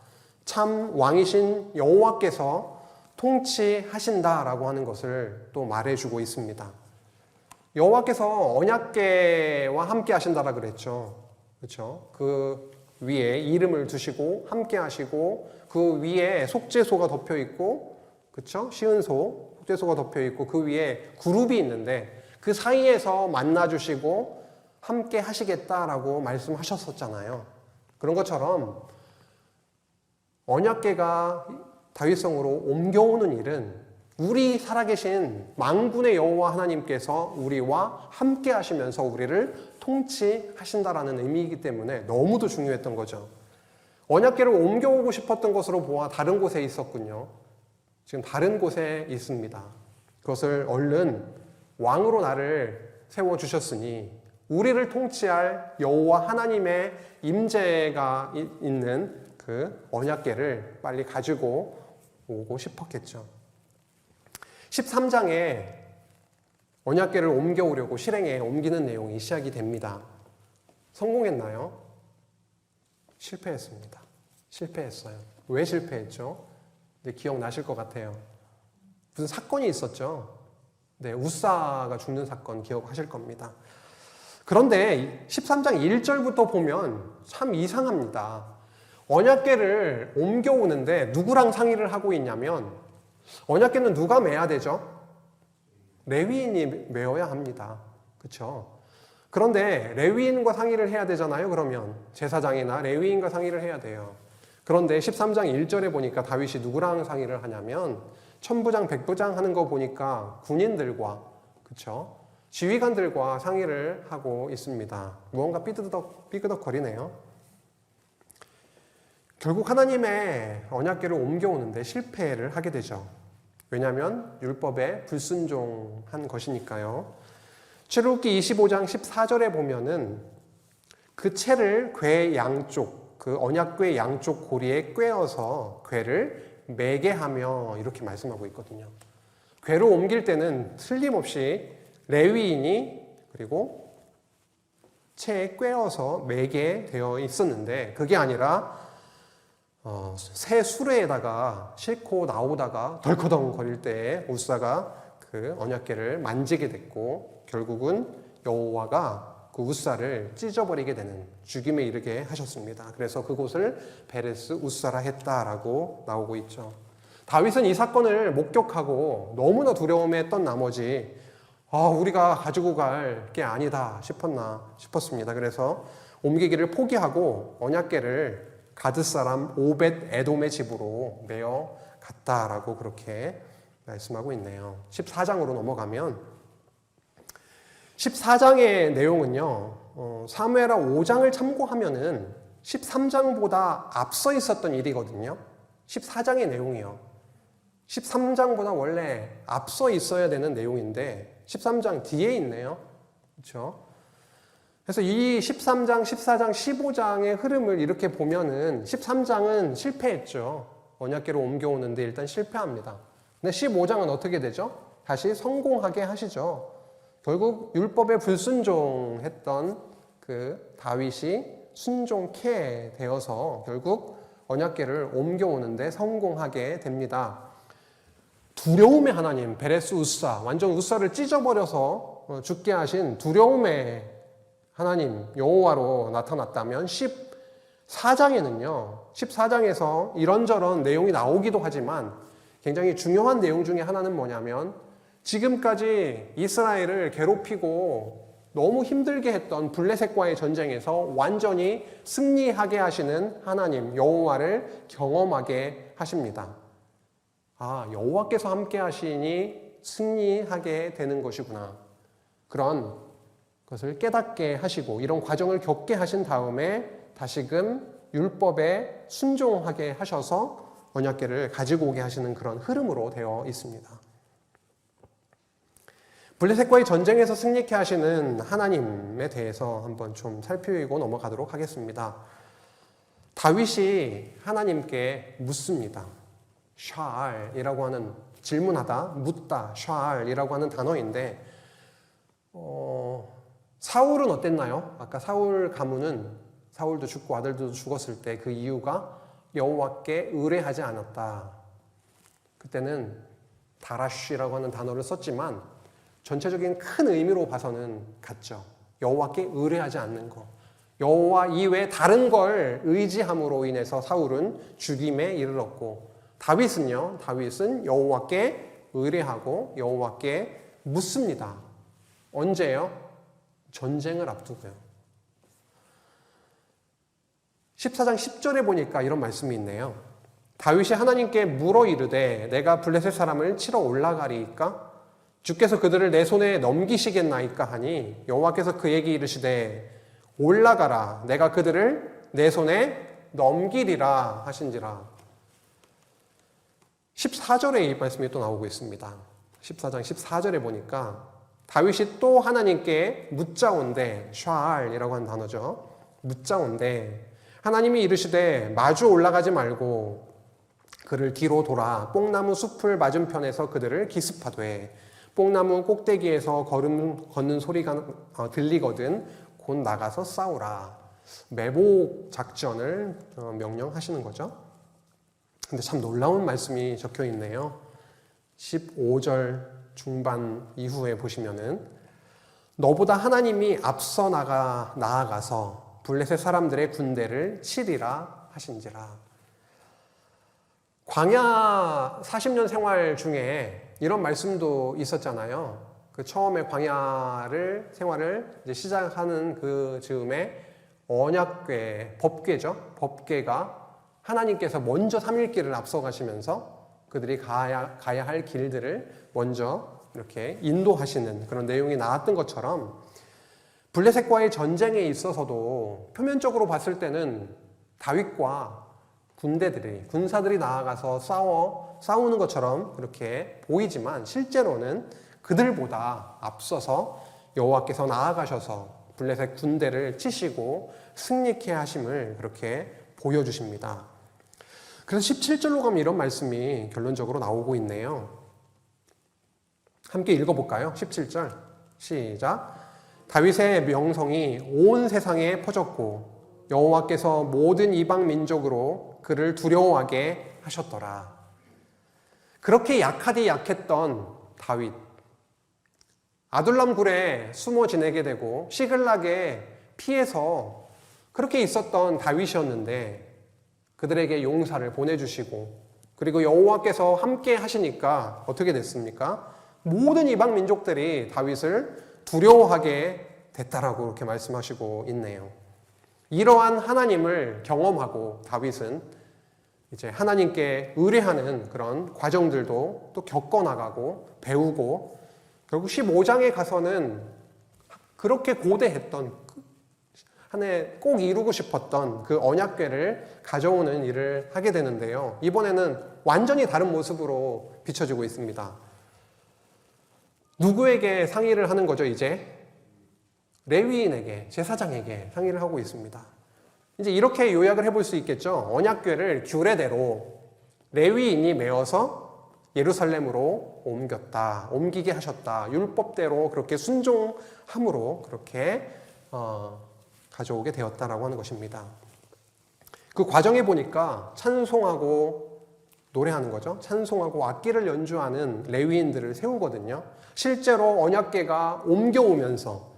Speaker 1: 참 왕이신 여호와께서 통치하신다라고 하는 것을 또 말해주고 있습니다. 여호와께서 언약궤와 함께 하신다라 그랬죠. 그렇죠? 그 위에 이름을 두시고 함께 하시고, 그 위에 속죄소가 덮여 있고, 그렇죠? 시은소, 속죄소가 덮여 있고, 그 위에 그룹이 있는데 그 사이에서 만나 주시고 함께 하시겠다라고 말씀하셨었잖아요. 그런 것처럼 언약궤가 다윗성으로 옮겨오는 일은 우리 살아계신 만군의 여호와 하나님께서 우리와 함께 하시면서 우리를 통치하신다라는 의미이기 때문에 너무도 중요했던 거죠. 언약궤를 옮겨오고 싶었던 것으로 보아 다른 곳에 있었군요. 지금 다른 곳에 있습니다. 그것을 얼른 왕으로 나를 세워주셨으니 우리를 통치할 여호와 하나님의 임재가 있는 그 언약궤를 빨리 가지고 오고 싶었겠죠. 13장에 언약궤를 옮겨오려고 실행에 옮기는 내용이 시작이 됩니다. 성공했나요? 실패했습니다. 실패했어요. 왜 실패했죠? 네, 기억나실 것 같아요. 무슨 사건이 있었죠? 네, 우사가 죽는 사건 기억하실 겁니다. 그런데 13장 1절부터 보면 참 이상합니다. 언약궤를 옮겨오는데 누구랑 상의를 하고 있냐면 언약궤는 누가 매야 되죠? 레위인이 메어야 합니다. 그렇죠? 그런데 레위인과 상의를 해야 되잖아요. 그러면 제사장이나 레위인과 상의를 해야 돼요. 그런데 13장 1절에 보니까 다윗이 누구랑 상의를 하냐면 천부장, 백부장 하는 거 보니까 군인들과 그렇죠? 지휘관들과 상의를 하고 있습니다. 무언가 삐그덕거리네요. 결국 하나님의 언약궤를 옮겨오는데 실패를 하게 되죠. 왜냐하면 율법에 불순종한 것이니까요. 출애굽기 25장 14절에 보면은 그 채를 궤 양쪽, 그 언약궤 양쪽 고리에 꿰어서 궤를 매게 하며 이렇게 말씀하고 있거든요. 궤를 옮길 때는 틀림없이 레위인이 그리고 채에 꿰어서 매게 되어 있었는데 그게 아니라 새 수레에다가 싣고 나오다가 덜커덩 거릴 때에 우사가 그 언약궤를 만지게 됐고 결국은 여호와가 그 우사를 찢어버리게 되는 죽임에 이르게 하셨습니다. 그래서 그곳을 베레스 우사라 했다라고 나오고 있죠. 다윗은 이 사건을 목격하고 너무나 두려움했던 나머지 우리가 가지고 갈 게 아니다 싶었습니다. 그래서 옮기기를 포기하고 언약궤를 가드 사람 오벳 에돔의 집으로 메어 갔다라고 그렇게 말씀하고 있네요. 14장으로 넘어가면 14장의 내용은요. 사무엘하 5장을 참고하면은 13장보다 앞서 있었던 일이거든요. 14장의 내용이요. 13장보다 원래 앞서 있어야 되는 내용인데 13장 뒤에 있네요. 그렇죠? 그래서 이 13장, 14장, 15장의 흐름을 이렇게 보면은 13장은 실패했죠. 언약궤로 옮겨오는데 일단 실패합니다. 근데 15장은 어떻게 되죠? 다시 성공하게 하시죠. 결국 율법에 불순종했던 그 다윗이 순종케 되어서 결국 언약궤를 옮겨오는데 성공하게 됩니다. 두려움의 하나님, 베레스 우사, 완전 우사를 찢어버려서 죽게 하신 두려움의 하나님 여호와로 나타났다면 14장에는요. 14장에서 이런저런 내용이 나오기도 하지만 굉장히 중요한 내용 중에 하나는 뭐냐면 지금까지 이스라엘을 괴롭히고 너무 힘들게 했던 블레셋과의 전쟁에서 완전히 승리하게 하시는 하나님 여호와를 경험하게 하십니다. 여호와께서 함께 하시니 승리하게 되는 것이구나. 그런 것을 깨닫게 하시고 이런 과정을 겪게 하신 다음에 다시금 율법에 순종하게 하셔서 언약궤를 가지고 오게 하시는 그런 흐름으로 되어 있습니다. 블레셋과의 전쟁에서 승리케 하시는 하나님에 대해서 한번 좀 살피고 넘어가도록 하겠습니다. 다윗이 하나님께 묻습니다. 샤알이라고 하는 질문하다, 묻다, 샤알이라고 하는 단어인데 사울은 어땠나요? 아까 사울 가문은 사울도 죽고 아들도 죽었을 때 그 이유가 여호와께 의뢰하지 않았다. 그때는 다라쉬라고 하는 단어를 썼지만 전체적인 큰 의미로 봐서는 같죠. 여호와께 의뢰하지 않는 것. 여호와 이외에 다른 걸 의지함으로 인해서 사울은 죽임에 이르렀고 다윗은요. 다윗은 여호와께 의뢰하고 여호와께 묻습니다. 언제요? 전쟁을 앞두고요. 14장 10절에 보니까 이런 말씀이 있네요. 다윗이 하나님께 물어 이르되 내가 블레셋 사람을 치러 올라가리이까? 주께서 그들을 내 손에 넘기시겠나이까 하니 여호와께서 그에게 이르시되 올라가라 내가 그들을 내 손에 넘기리라 하신지라. 14절에 이 말씀이 또 나오고 있습니다. 14장 14절에 보니까 다윗이 또 하나님께 묻자온대, 샤알이라고 하는 단어죠. 묻자온대 하나님이 이르시되 마주 올라가지 말고 그를 뒤로 돌아 뽕나무 숲을 맞은편에서 그들을 기습하되 뽕나무 꼭대기에서 걷는 소리가 들리거든 곧 나가서 싸우라. 매복 작전을 명령하시는 거죠. 근데 참 놀라운 말씀이 적혀 있네요. 15절 중반 이후에 보시면은 너보다 하나님이 앞서 나아가서 블레셋 사람들의 군대를 치리라 하신지라. 광야 40년 생활 중에 이런 말씀도 있었잖아요. 그 처음에 광야를 생활을 이제 시작하는 그 즈음에 언약궤, 법궤죠. 법궤가 하나님께서 먼저 3일길을 앞서가시면서 그들이 가야 할 길들을 먼저 이렇게 인도하시는 그런 내용이 나왔던 것처럼 블레셋과의 전쟁에 있어서도 표면적으로 봤을 때는 다윗과 군사들이 나아가서 싸우는 것처럼 그렇게 보이지만 실제로는 그들보다 앞서서 여호와께서 나아가셔서 블레셋 군대를 치시고 승리케 하심을 그렇게 보여주십니다. 그래서 17절로 가면 이런 말씀이 결론적으로 나오고 있네요. 함께 읽어볼까요? 17절 시작. 다윗의 명성이 온 세상에 퍼졌고 여호와께서 모든 이방 민족으로 그를 두려워하게 하셨더라. 그렇게 약하디 약했던 다윗, 아둘람 굴에 숨어 지내게 되고 시글락에 피해서 그렇게 있었던 다윗이었는데 그들에게 용사를 보내주시고 그리고 여호와께서 함께 하시니까 어떻게 됐습니까? 모든 이방 민족들이 다윗을 두려워하게 됐다라고 이렇게 말씀하시고 있네요. 이러한 하나님을 경험하고 다윗은 이제 하나님께 의뢰하는 그런 과정들도 또 겪어나가고 배우고 결국 15장에 가서는 그렇게 고대했던 한 해 꼭 이루고 싶었던 그 언약궤를 가져오는 일을 하게 되는데요. 이번에는 완전히 다른 모습으로 비춰지고 있습니다. 누구에게 상의를 하는 거죠, 이제? 레위인에게, 제사장에게 상의를 하고 있습니다. 이제 이렇게 요약을 해볼 수 있겠죠. 언약궤를 규례대로 레위인이 메어서 예루살렘으로 옮기게 하셨다. 율법대로 그렇게 순종함으로 그렇게 가져오게 되었다라고 하는 것입니다. 그 과정에 보니까 찬송하고 노래하는 거죠. 찬송하고 악기를 연주하는 레위인들을 세우거든요. 실제로 언약궤가 옮겨오면서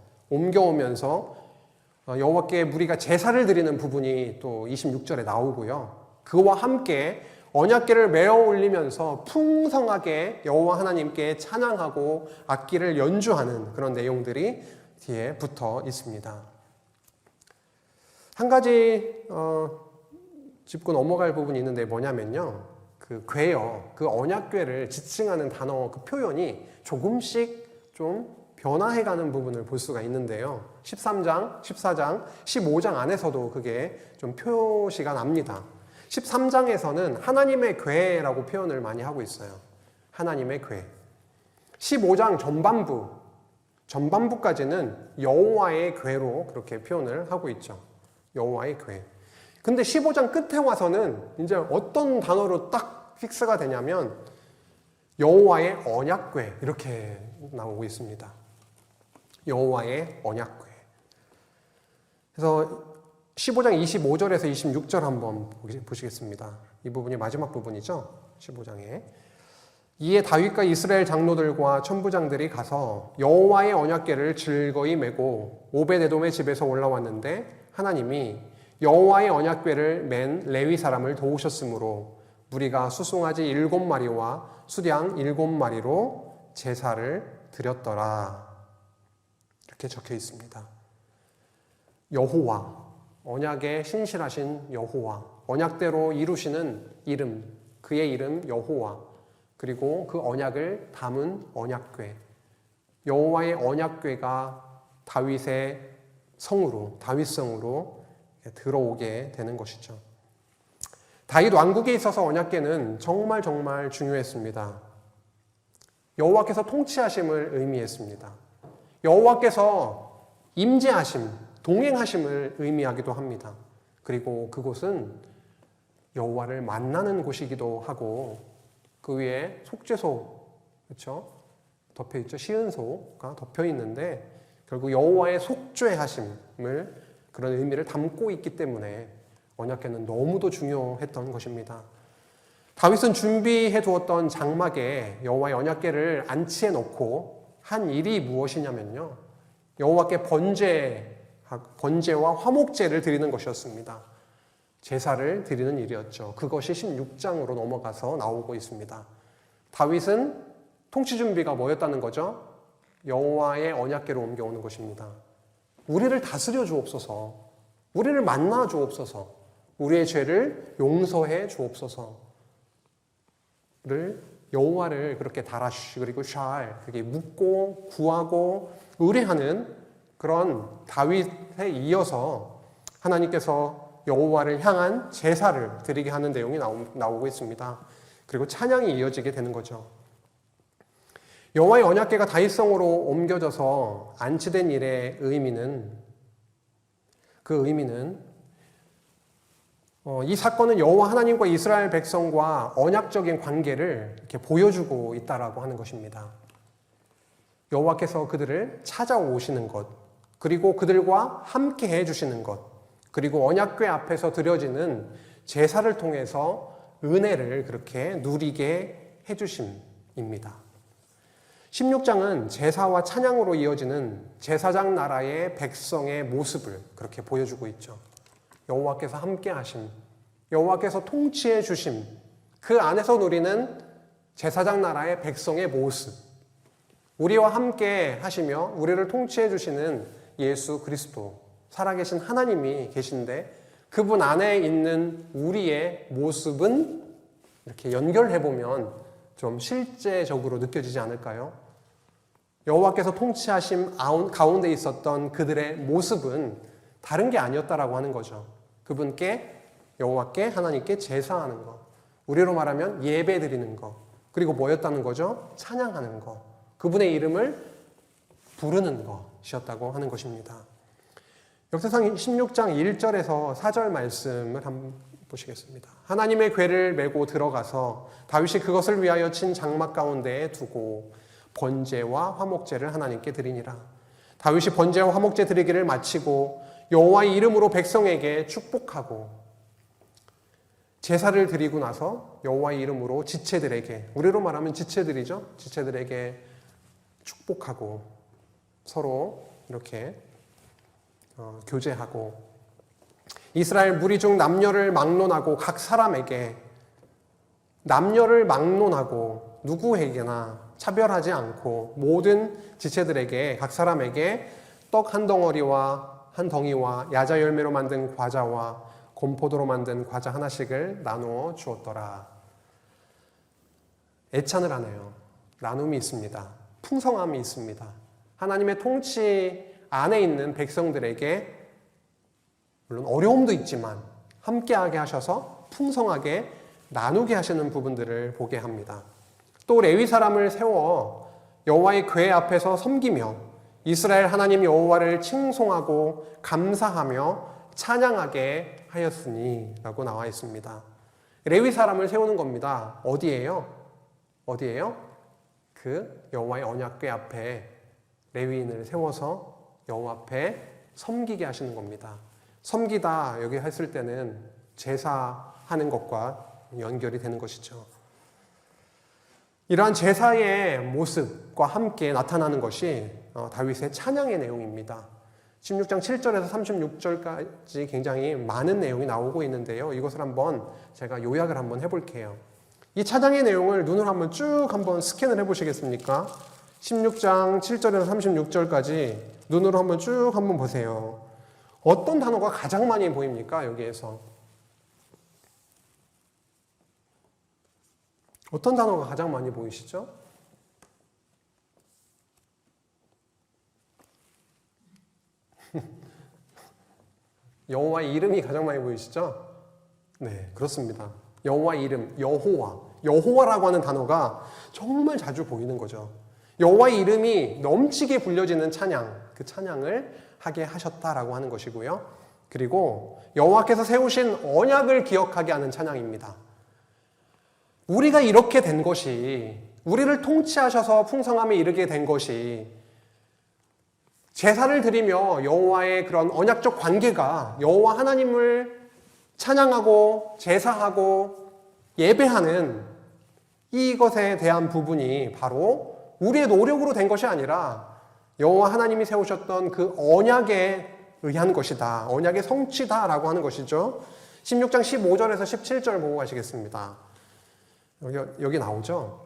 Speaker 1: 여호와께 무리가 제사를 드리는 부분이 또 26절에 나오고요. 그와 함께 언약궤를 메어 올리면서 풍성하게 여호와 하나님께 찬양하고 악기를 연주하는 그런 내용들이 뒤에 붙어 있습니다. 한 가지 짚고 넘어갈 부분이 있는데 뭐냐면요. 그 궤요. 그 언약궤를 지칭하는 단어 그 표현이 조금씩 좀 변화해가는 부분을 볼 수가 있는데요. 13장, 14장, 15장 안에서도 그게 좀 표시가 납니다. 13장에서는 하나님의 궤라고 표현을 많이 하고 있어요. 하나님의 궤. 15장 전반부까지는 여호와의 궤로 그렇게 표현을 하고 있죠. 여호와의 궤. 근데 15장 끝에 와서는 이제 어떤 단어로 딱 픽스가 되냐면 여호와의 언약궤 이렇게 나오고 있습니다. 여호와의 언약궤. 그래서 15장 25절에서 26절 한번 보시겠습니다. 이 부분이 마지막 부분이죠. 15장에. 이에 다윗과 이스라엘 장로들과 천부장들이 가서 여호와의 언약궤를 즐거이 메고 오벳에돔의 집에서 올라왔는데 하나님이 여호와의 언약궤를 맨 레위 사람을 도우셨으므로 무리가 수송아지 7마리와 수량 7마리로 제사를 드렸더라. 이렇게 적혀 있습니다. 여호와, 언약의 신실하신 여호와, 언약대로 이루시는 이름, 그의 이름 여호와, 그리고 그 언약을 담은 언약궤. 여호와의 언약궤가 다윗성으로 들어오게 되는 것이죠. 다윗 왕국에 있어서 언약궤는 정말 정말 중요했습니다. 여호와께서 통치하심을 의미했습니다. 여호와께서 임재하심, 동행하심을 의미하기도 합니다. 그리고 그곳은 여호와를 만나는 곳이기도 하고 그 위에 속죄소, 그렇죠? 덮여 있죠. 시은소가 덮여 있는데 결국 여호와의 속죄하심을 그런 의미를 담고 있기 때문에 언약궤는 너무도 중요했던 것입니다. 다윗은 준비해 두었던 장막에 여호와의 언약궤를 안치해 놓고 한 일이 무엇이냐면요. 여호와께 번제와 화목제를 드리는 것이었습니다. 제사를 드리는 일이었죠. 그것이 16장으로 넘어가서 나오고 있습니다. 다윗은 통치 준비가 뭐였다는 거죠? 여호와의 언약궤로 옮겨오는 것입니다. 우리를 다스려 주옵소서, 우리를 만나 주옵소서, 우리의 죄를 용서해 주옵소서를 여호와를 그렇게 다라쉬 그리고 샬 그렇게 묻고 구하고 의뢰하는 그런 다윗에 이어서 하나님께서 여호와를 향한 제사를 드리게 하는 내용이 나오고 있습니다. 그리고 찬양이 이어지게 되는 거죠. 여호와의 언약궤가 다윗성으로 옮겨져서 안치된 일의 의미는 이 사건은 여호와 하나님과 이스라엘 백성과 언약적인 관계를 이렇게 보여주고 있다라고 하는 것입니다. 여호와께서 그들을 찾아오시는 것, 그리고 그들과 함께 해주시는 것, 그리고 언약궤 앞에서 드려지는 제사를 통해서 은혜를 그렇게 누리게 해주심입니다. 16장은 제사와 찬양으로 이어지는 제사장 나라의 백성의 모습을 그렇게 보여주고 있죠. 여호와께서 함께 하심, 여호와께서 통치해 주심, 그 안에서 누리는 제사장 나라의 백성의 모습, 우리와 함께 하시며 우리를 통치해 주시는 예수 그리스도, 살아계신 하나님이 계신데 그분 안에 있는 우리의 모습은 이렇게 연결해보면 좀 실제적으로 느껴지지 않을까요? 여호와께서 통치하심 가운데 있었던 그들의 모습은 다른 게 아니었다라고 하는 거죠. 그분께 여호와께 하나님께 제사하는 것, 우리로 말하면 예배 드리는 것, 그리고 뭐였다는 거죠? 찬양하는 것, 그분의 이름을 부르는 것이었다고 하는 것입니다. 역사상 16장 1절에서 4절 말씀을 한번 보시겠습니다. 하나님의 궤를 메고 들어가서 다윗이 그것을 위하여 친 장막 가운데에 두고 번제와 화목제를 하나님께 드리니라. 다윗이 번제와 화목제 드리기를 마치고 여호와의 이름으로 백성에게 축복하고 제사를 드리고 나서 여호와의 이름으로 지체들에게, 우리로 말하면 지체들이죠. 지체들에게 축복하고 서로 이렇게 교제하고 이스라엘 무리 중 남녀를 막론하고 각 사람에게 남녀를 막론하고 누구에게나 차별하지 않고 모든 지체들에게 각 사람에게 떡 한 덩어리와 한 덩이와 야자 열매로 만든 과자와 곰포도로 만든 과자 하나씩을 나누어 주었더라. 애찬을 하네요. 나눔이 있습니다. 풍성함이 있습니다. 하나님의 통치 안에 있는 백성들에게 물론 어려움도 있지만 함께하게 하셔서 풍성하게 나누게 하시는 부분들을 보게 합니다. 또 레위 사람을 세워 여호와의 궤 앞에서 섬기며 이스라엘 하나님 여호와를 칭송하고 감사하며 찬양하게 하였으니 라고 나와 있습니다. 레위 사람을 세우는 겁니다. 어디예요? 그 여호와의 언약궤 앞에 레위인을 세워서 여호와 앞에 섬기게 하시는 겁니다. 섬기다 여기 했을 때는 제사하는 것과 연결이 되는 것이죠. 이러한 제사의 모습과 함께 나타나는 것이 다윗의 찬양의 내용입니다. 16장 7절에서 36절까지 굉장히 많은 내용이 나오고 있는데요. 이것을 한번 제가 요약을 한번 해볼게요. 이 찬양의 내용을 눈으로 한번 쭉 한번 스캔을 해보시겠습니까? 16장 7절에서 36절까지 눈으로 한번 쭉 한번 보세요. 어떤 단어가 가장 많이 보입니까? 여기에서 어떤 단어가 가장 많이 보이시죠? 여호와의 이름이 가장 많이 보이시죠? 네, 그렇습니다. 여호와 이름, 여호와라고 하는 단어가 정말 자주 보이는 거죠. 여호와의 이름이 넘치게 불려지는 찬양, 그 찬양을 하게 하셨다라고 하는 것이고요. 그리고 여호와께서 세우신 언약을 기억하게 하는 찬양입니다. 우리가 이렇게 된 것이, 우리를 통치하셔서 풍성함에 이르게 된 것이 제사를 드리며 여호와의 그런 언약적 관계가 여호와 하나님을 찬양하고 제사하고 예배하는 이것에 대한 부분이 바로 우리의 노력으로 된 것이 아니라 여호와 하나님이 세우셨던 그 언약에 의한 것이다. 언약의 성취다라고 하는 것이죠. 16장 15절에서 17절 보고 가시겠습니다. 여기 나오죠.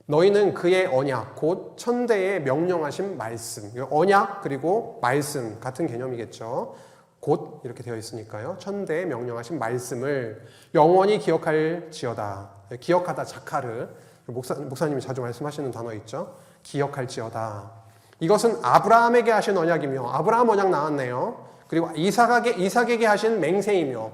Speaker 1: 너희는 그의 언약 곧 천대에 명령하신 말씀. 언약 그리고 말씀 같은 개념이겠죠. 곧 이렇게 되어 있으니까요. 천대에 명령하신 말씀을 영원히 기억할지어다. 기억하다 자카르. 목사님이 자주 말씀하시는 단어 있죠. 기억할지어다. 이것은 아브라함에게 하신 언약이며, 아브라함 언약 나왔네요. 그리고 이삭에게 하신 맹세이며,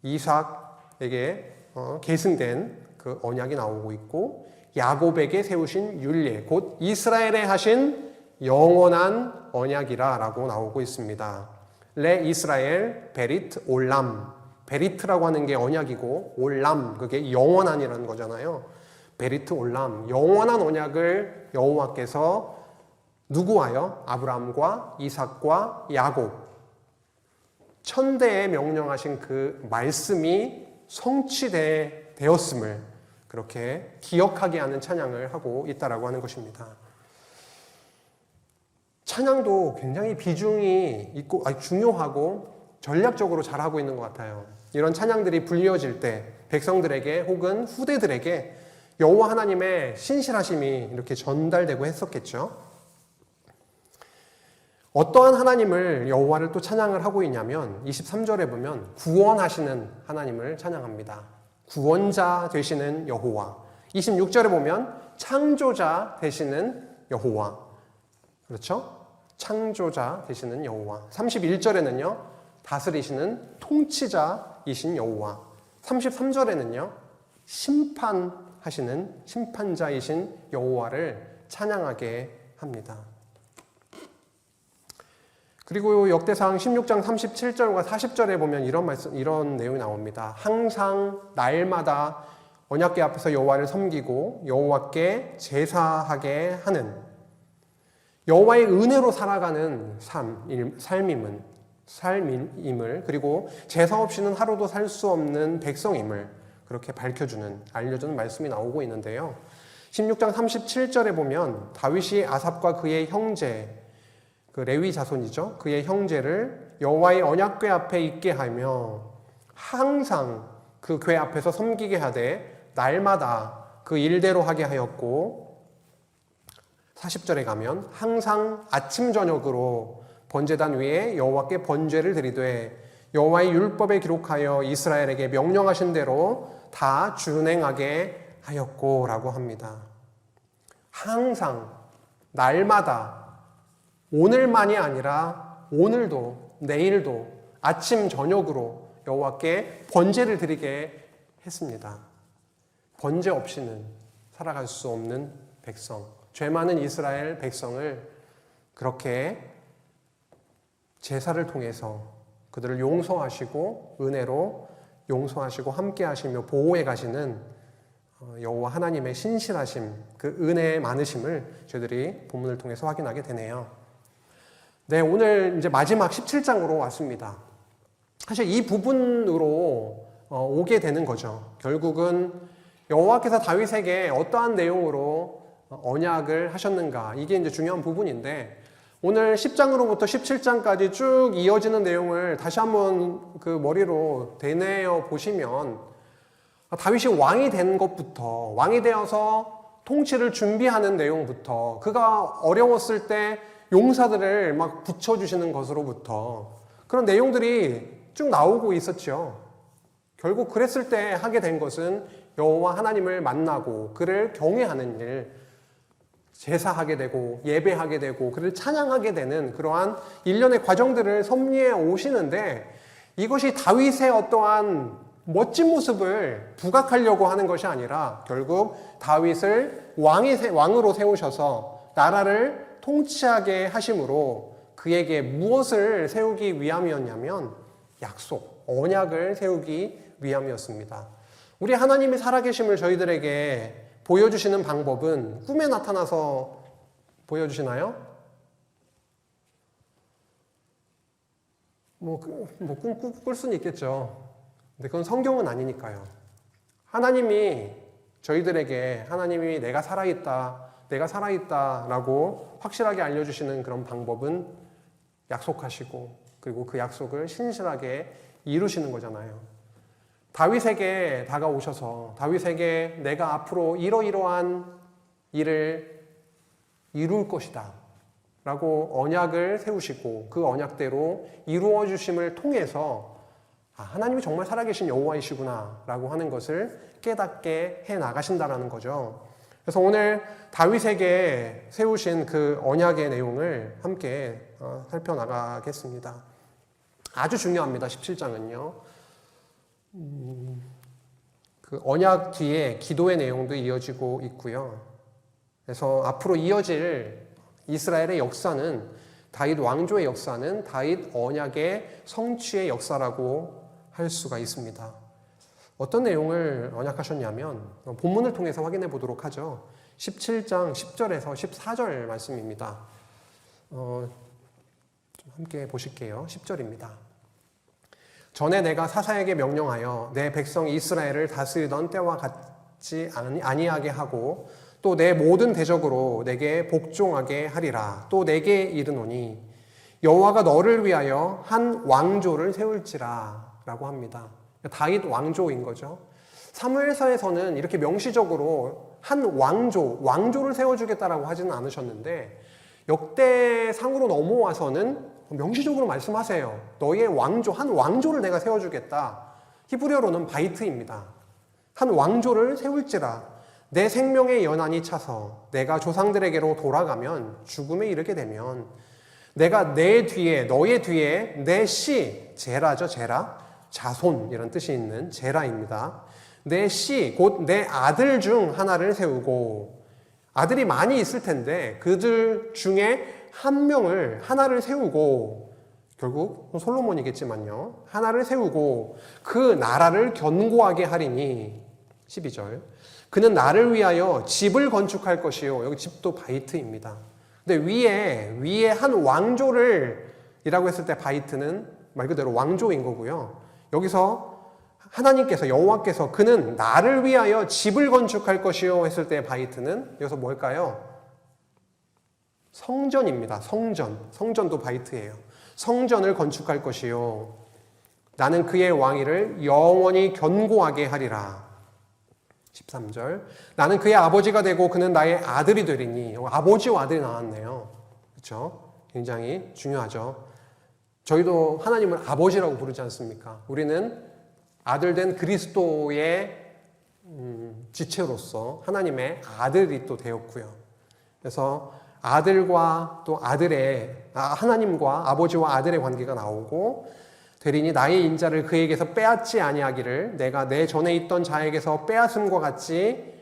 Speaker 1: 이삭에게 계승된 그 언약이 나오고 있고, 야곱에게 세우신 율례, 곧 이스라엘에 하신 영원한 언약이라 라고 나오고 있습니다. 레 이스라엘 베리트 올람. 베리트라고 하는 게 언약이고, 올람, 그게 영원한이라는 거잖아요. 베리트 올람, 영원한 언약을 여호와께서 누구와요? 아브라함과 이삭과 야곱, 천대에 명령하신 그 말씀이 성취되었음을 그렇게 기억하게 하는 찬양을 하고 있다라고 하는 것입니다. 찬양도 굉장히 비중이 있고 중요하고 전략적으로 잘하고 있는 것 같아요. 이런 찬양들이 불려질 때 백성들에게 혹은 후대들에게 여호와 하나님의 신실하심이 이렇게 전달되고 했었겠죠. 어떠한 하나님을 여호와를 또 찬양을 하고 있냐면 23절에 보면 구원하시는 하나님을 찬양합니다. 구원자 되시는 여호와. 26절에 보면 창조자 되시는 여호와. 그렇죠? 창조자 되시는 여호와. 31절에는요. 다스리시는 통치자이신 여호와. 33절에는요. 심판하시는 심판자이신 여호와를 찬양하게 합니다. 그리고 역대상 16장 37절과 40절에 보면 이런 내용이 나옵니다. 항상 날마다 언약궤 앞에서 여호와를 섬기고 여호와께 제사하게 하는, 여호와의 은혜로 살아가는 삶임을, 그리고 제사 없이는 하루도 살 수 없는 백성임을 그렇게 밝혀주는, 알려주는 말씀이 나오고 있는데요. 16장 37절에 보면 다윗이 아삽과 그의 형제, 그 레위 자손이죠. 그의 형제를 여호와의 언약궤 앞에 있게 하며 항상 그 궤 앞에서 섬기게 하되 날마다 그 일대로 하게 하였고, 40절에 가면 항상 아침 저녁으로 번제단 위에 여호와께 번제를 드리되 여호와의 율법에 기록하여 이스라엘에게 명령하신 대로 다 준행하게 하였고 라고 합니다. 항상 날마다, 오늘만이 아니라 오늘도 내일도 아침 저녁으로 여호와께 번제를 드리게 했습니다. 번제 없이는 살아갈 수 없는 백성, 죄 많은 이스라엘 백성을 그렇게 제사를 통해서 그들을 용서하시고 은혜로 용서하시고 함께 하시며 보호해 가시는 여호와 하나님의 신실하심, 그 은혜의 많으심을 저희들이 본문을 통해서 확인하게 되네요. 네, 오늘 이제 마지막 17장으로 왔습니다. 사실 이 부분으로 오게 되는 거죠. 결국은 여호와께서 다윗에게 어떠한 내용으로 언약을 하셨는가, 이게 이제 중요한 부분인데, 오늘 10장으로부터 17장까지 쭉 이어지는 내용을 다시 한번 그 머리로 되뇌어 보시면 다윗이 왕이 된 것부터, 왕이 되어서 통치를 준비하는 내용부터, 그가 어려웠을 때 용사들을 막 붙여주시는 것으로부터 그런 내용들이 쭉 나오고 있었죠. 결국 그랬을 때 하게 된 것은 여호와 하나님을 만나고 그를 경외하는 일, 제사하게 되고 예배하게 되고 그를 찬양하게 되는 그러한 일련의 과정들을 섭리해 오시는데, 이것이 다윗의 어떠한 멋진 모습을 부각하려고 하는 것이 아니라 결국 다윗을 왕으로 세우셔서 나라를 통치하게 하심으로 그에게 무엇을 세우기 위함이었냐면 약속, 언약을 세우기 위함이었습니다. 우리 하나님이 살아계심을 저희들에게 보여주시는 방법은 꿈에 나타나서 보여주시나요? 꿈 꿀 수는 있겠죠. 근데 그건 성경은 아니니까요. 하나님이 저희들에게 하나님이 내가 살아있다 라고 확실하게 알려주시는 그런 방법은 약속하시고 그리고 그 약속을 신실하게 이루시는 거잖아요. 다윗에게 다가오셔서 다윗에게 내가 앞으로 이러이러한 일을 이룰 것이다 라고 언약을 세우시고 그 언약대로 이루어 주심을 통해서 하나님이 정말 살아계신 여호와이시구나 라고 하는 것을 깨닫게 해나가신다라는 거죠. 그래서 오늘 다윗에게 세우신 그 언약의 내용을 함께 살펴나가겠습니다. 아주 중요합니다. 17장은요. 그 언약 뒤에 기도의 내용도 이어지고 있고요. 그래서 앞으로 이어질 이스라엘의 역사는 다윗 왕조의 역사는 다윗 언약의 성취의 역사라고 할 수가 있습니다. 어떤 내용을 언약하셨냐면 본문을 통해서 확인해 보도록 하죠. 17장 10절에서 14절 말씀입니다. 좀 함께 보실게요. 10절입니다. 전에 내가 사사에게 명령하여 내 백성 이스라엘을 다스리던 때와 같지 아니하게 하고 또 내 모든 대적으로 내게 복종하게 하리라. 또 내게 이르노니 여호와가 너를 위하여 한 왕조를 세울지라 라고 합니다. 다윗 왕조인 거죠. 사무엘서에서는 이렇게 명시적으로 한 왕조를 세워주겠다라고 하지는 않으셨는데 역대상으로 넘어와서는 명시적으로 말씀하세요. 너의 한 왕조를 내가 세워주겠다. 히브리어로는 바이트입니다. 한 왕조를 세울지라. 내 생명의 연한이 차서 내가 조상들에게로 돌아가면 죽음에 이르게 되면 내가 너의 뒤에 내 씨, 제라죠, 제라. 자손 이런 뜻이 있는 제라입니다. 내 씨, 곧 내 아들 중 하나를 세우고 아들이 많이 있을 텐데 그들 중에 하나를 세우고 결국 솔로몬이겠지만요. 하나를 세우고 그 나라를 견고하게 하리니 12절 그는 나를 위하여 집을 건축할 것이요. 여기 집도 바이트입니다. 근데 위에 한 왕조를 이라고 했을 때 바이트는 말 그대로 왕조인 거고요. 여기서 하나님께서 여호와께서 그는 나를 위하여 집을 건축할 것이요 했을 때 바이트는 여기서 뭘까요? 성전입니다. 성전도 바이트예요. 성전을 건축할 것이요 나는 그의 왕위를 영원히 견고하게 하리라. 13절 나는 그의 아버지가 되고 그는 나의 아들이 되리니 아버지와 아들이 나왔네요. 그렇죠? 굉장히 중요하죠. 저희도 하나님을 아버지라고 부르지 않습니까? 우리는 아들 된 그리스도의 지체로서 하나님의 아들이 또 되었고요. 그래서 아들과 또 하나님과 아버지와 아들의 관계가 나오고 되리니 나의 인자를 그에게서 빼앗지 아니하기를 내가 내 전에 있던 자에게서 빼앗음과 같이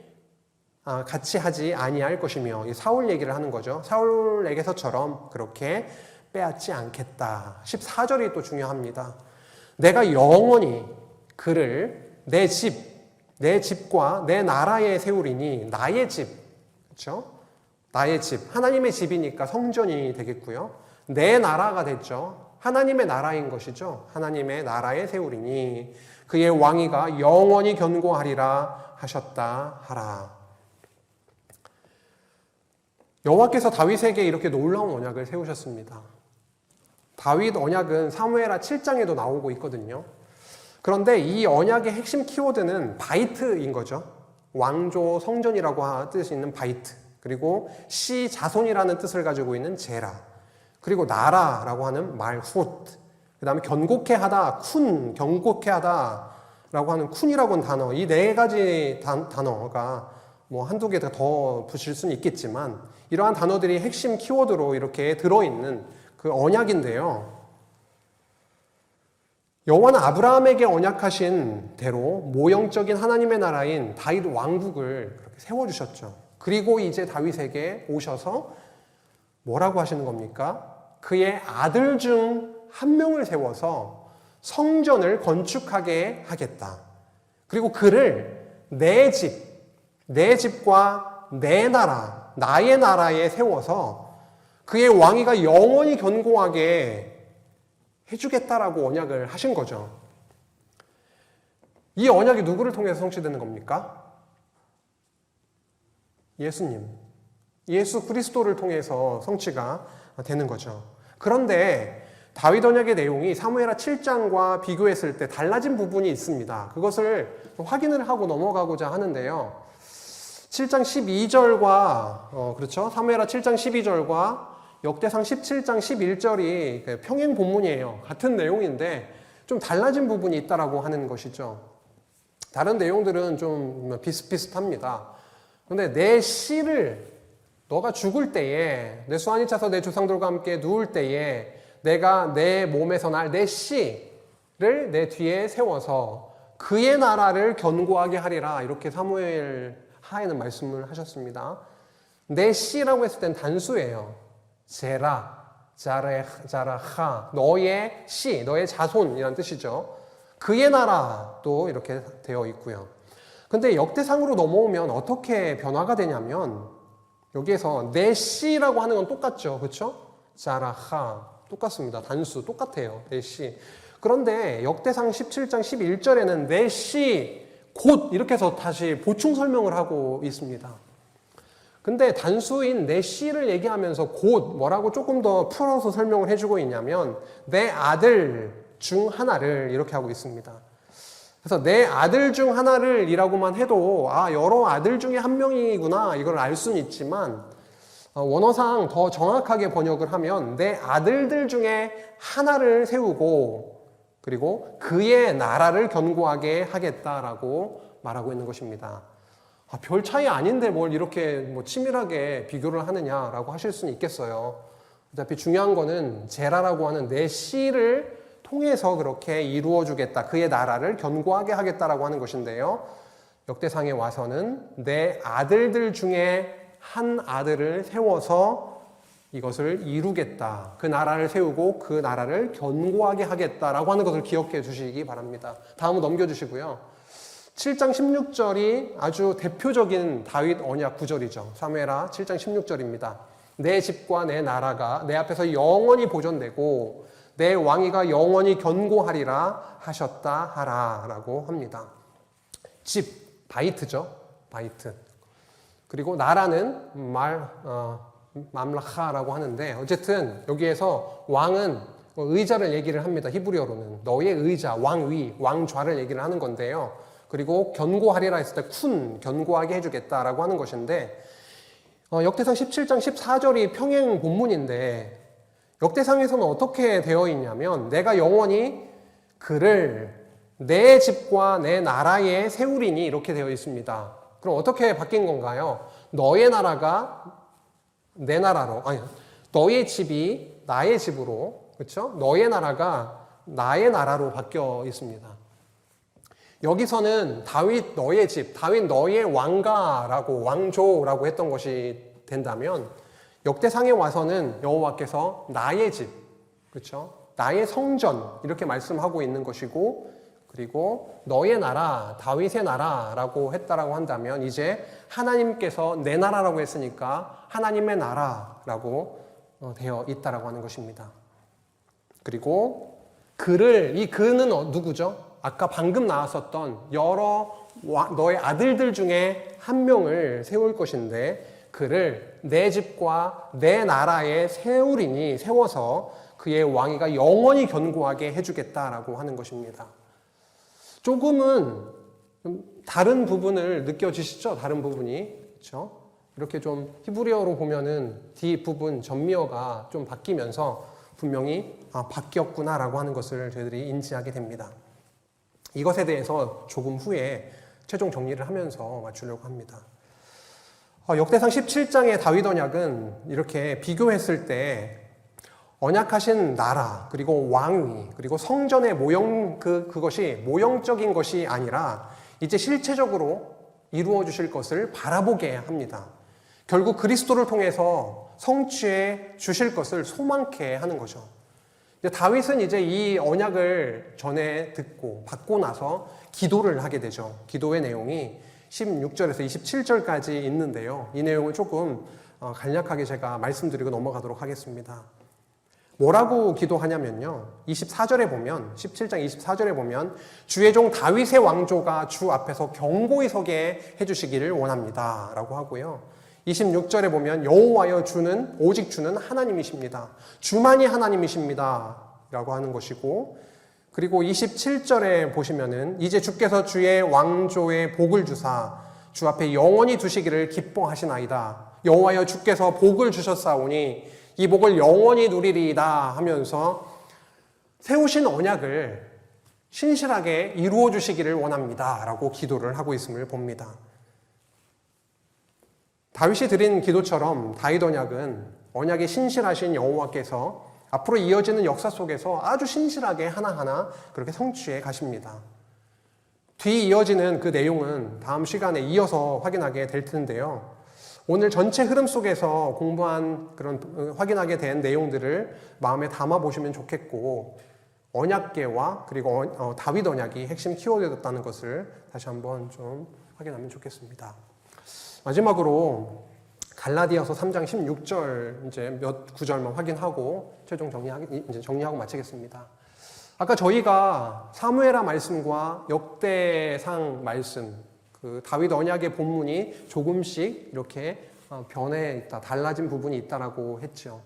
Speaker 1: 하지 아니할 것이며 사울 얘기를 하는 거죠. 사울에게서처럼 그렇게 빼앗지 않겠다. 14절이 또 중요합니다. 내가 영원히 그를 내 집과 내 나라에 세우리니 나의 집, 그렇죠? 나의 집, 하나님의 집이니까 성전이 되겠고요. 내 나라가 됐죠. 하나님의 나라인 것이죠. 하나님의 나라에 세우리니 그의 왕위가 영원히 견고하리라 하셨다 하라. 여호와께서 다윗에게 이렇게 놀라운 언약을 세우셨습니다. 다윗 언약은 사무엘하 7장에도 나오고 있거든요. 그런데 이 언약의 핵심 키워드는 바이트인 거죠. 왕조, 성전이라고 뜻이 있는 바이트, 그리고 씨, 자손이라는 뜻을 가지고 있는 제라, 그리고 나라라고 하는 말훗, 그 다음에 견고케 하다, 견고케 하다라고 하는 쿤이라고 하는 단어, 이 네 가지 단어가 뭐 한두 개 더 붙일 수는 있겠지만 이러한 단어들이 핵심 키워드로 이렇게 들어있는 그 언약인데요. 여호와는 아브라함에게 언약하신 대로 모형적인 하나님의 나라인 다윗 왕국을 그렇게 세워주셨죠. 그리고 이제 다윗에게 오셔서 뭐라고 하시는 겁니까? 그의 아들 중 한 명을 세워서 성전을 건축하게 하겠다. 그리고 그를 내 집과 내 나라, 나의 나라에 세워서 그의 왕위가 영원히 견고하게 해주겠다라고 언약을 하신 거죠. 이 언약이 누구를 통해서 성취되는 겁니까? 예수님, 예수 그리스도를 통해서 성취가 되는 거죠. 그런데 다윗 언약의 내용이 사무엘하 7장과 비교했을 때 달라진 부분이 있습니다. 그것을 확인을 하고 넘어가고자 하는데요. 7장 12절과 그렇죠? 사무엘하 7장 12절과 역대상 17장 11절이 평행 본문이에요. 같은 내용인데 좀 달라진 부분이 있다라고 하는 것이죠. 다른 내용들은 좀 비슷비슷합니다. 그런데 내 씨를 너가 죽을 때에 내 수완이 차서 내 조상들과 함께 누울 때에 내가 내 몸에서 날 내 씨를 내 뒤에 세워서 그의 나라를 견고하게 하리라 이렇게 사무엘 하에는 말씀을 하셨습니다. 내 씨라고 했을 땐 단수예요. 제라, 자라하, 너의 씨, 너의 자손이라는 뜻이죠. 그의 나라도 이렇게 되어 있고요. 근데 역대상으로 넘어오면 어떻게 변화가 되냐면 여기에서 내 씨라고 하는 건 똑같죠. 그렇죠? 자라하 똑같습니다. 단수 똑같아요. 내 씨. 그런데 역대상 17장 11절에는 내 씨 곧 이렇게 해서 다시 보충 설명을 하고 있습니다. 근데 단수인 내 씨를 얘기하면서 곧 뭐라고 조금 더 풀어서 설명을 해주고 있냐면 내 아들 중 하나를 이렇게 하고 있습니다. 그래서 내 아들 중 하나를 이라고만 해도 여러 아들 중에 한 명이구나 이걸 알 수는 있지만 원어상 더 정확하게 번역을 하면 내 아들들 중에 하나를 세우고 그리고 그의 나라를 견고하게 하겠다라고 말하고 있는 것입니다. 별 차이 아닌데 뭘 이렇게 치밀하게 비교를 하느냐라고 하실 수는 있겠어요. 어차피 중요한 거는 제라라고 하는 내 씨를 통해서 그렇게 이루어주겠다. 그의 나라를 견고하게 하겠다라고 하는 것인데요. 역대상에 와서는 내 아들들 중에 한 아들을 세워서 이것을 이루겠다. 그 나라를 세우고 그 나라를 견고하게 하겠다라고 하는 것을 기억해 주시기 바랍니다. 다음으로 넘겨주시고요. 7장 16절이 아주 대표적인 다윗 언약 구절이죠. 사무엘하 7장 16절입니다. 내 집과 내 나라가 내 앞에서 영원히 보존되고 내 왕위가 영원히 견고하리라 하셨다 하라 라고 합니다. 집, 바이트죠. 바이트. 그리고 나라는 맘라카라고 하는데 어쨌든 여기에서 왕은 의자를 얘기를 합니다. 히브리어로는 너의 의자, 왕위, 왕좌를 얘기를 하는 건데요. 그리고 견고하리라 했을 때 쿤, 견고하게 해주겠다라고 하는 것인데 역대상 17장 14절이 평행 본문인데 역대상에서는 어떻게 되어 있냐면 내가 영원히 그를 내 집과 내 나라에 세우리니 이렇게 되어 있습니다. 그럼 어떻게 바뀐 건가요? 너의 나라가 내 나라로, 너의 집이 나의 집으로, 그렇죠? 너의 나라가 나의 나라로 바뀌어 있습니다. 여기서는 다윗 너의 집, 다윗 너의 왕가라고 왕조라고 했던 것이 된다면 역대상에 와서는 여호와께서 나의 집, 그렇죠? 나의 성전 이렇게 말씀하고 있는 것이고 그리고 너의 나라, 다윗의 나라라고 했다라고 한다면 이제 하나님께서 내 나라라고 했으니까 하나님의 나라라고 되어 있다라고 하는 것입니다. 그리고 이 그는 누구죠? 아까 방금 나왔었던 여러 너의 아들들 중에 한 명을 세울 것인데 그를 내 집과 내 나라에 세우리니 세워서 그의 왕위가 영원히 견고하게 해주겠다라고 하는 것입니다. 조금은 다른 부분을 느껴지시죠? 다른 부분이. 그렇죠? 이렇게 좀 히브리어로 보면은 뒷부분 전미어가 좀 바뀌면서 분명히 바뀌었구나라고 하는 것을 저희들이 인지하게 됩니다. 이것에 대해서 조금 후에 최종 정리를 하면서 맞추려고 합니다. 역대상 17장의 다윗 언약은 이렇게 비교했을 때 언약하신 나라, 그리고 왕위, 그리고 성전의 그것이 모형적인 것이 아니라 이제 실체적으로 이루어 주실 것을 바라보게 합니다. 결국 그리스도를 통해서 성취해 주실 것을 소망케 하는 거죠. 다윗은 이제 이 언약을 전에 듣고 받고 나서 기도를 하게 되죠. 기도의 내용이 16절에서 27절까지 있는데요. 이 내용을 조금 간략하게 제가 말씀드리고 넘어가도록 하겠습니다. 뭐라고 기도하냐면요. 24절에 보면, 17장 24절에 보면 주의 종 다윗의 왕조가 주 앞에서 경고히 서게 해주시기를 원합니다 라고 하고요. 26절에 보면 여호와여 주는 오직 주는 하나님이십니다. 주만이 하나님이십니다 라고 하는 것이고, 그리고 27절에 보시면은 이제 주께서 주의 왕조에 복을 주사 주 앞에 영원히 두시기를 기뻐하시나이다. 여호와여 주께서 복을 주셨사오니 이 복을 영원히 누리리이다 하면서 세우신 언약을 신실하게 이루어 주시기를 원합니다 라고 기도를 하고 있음을 봅니다. 다윗이 드린 기도처럼 다윗 언약이 신실하신 여호와께서 앞으로 이어지는 역사 속에서 아주 신실하게 하나하나 그렇게 성취해 가십니다. 뒤 이어지는 그 내용은 다음 시간에 이어서 확인하게 될 텐데요. 오늘 전체 흐름 속에서 공부한 그런 확인하게 된 내용들을 마음에 담아 보시면 좋겠고, 언약계와 그리고 다윗 언약이 핵심 키워드였다는 것을 다시 한번 좀 확인하면 좋겠습니다. 마지막으로 갈라디아서 3장 16절 이제 몇 구절만 확인하고 최종 정리하고 마치겠습니다. 아까 저희가 사무엘하 말씀과 역대상 말씀, 그 다윗 언약의 본문이 조금씩 이렇게 변해 있다, 달라진 부분이 있다라고 했죠.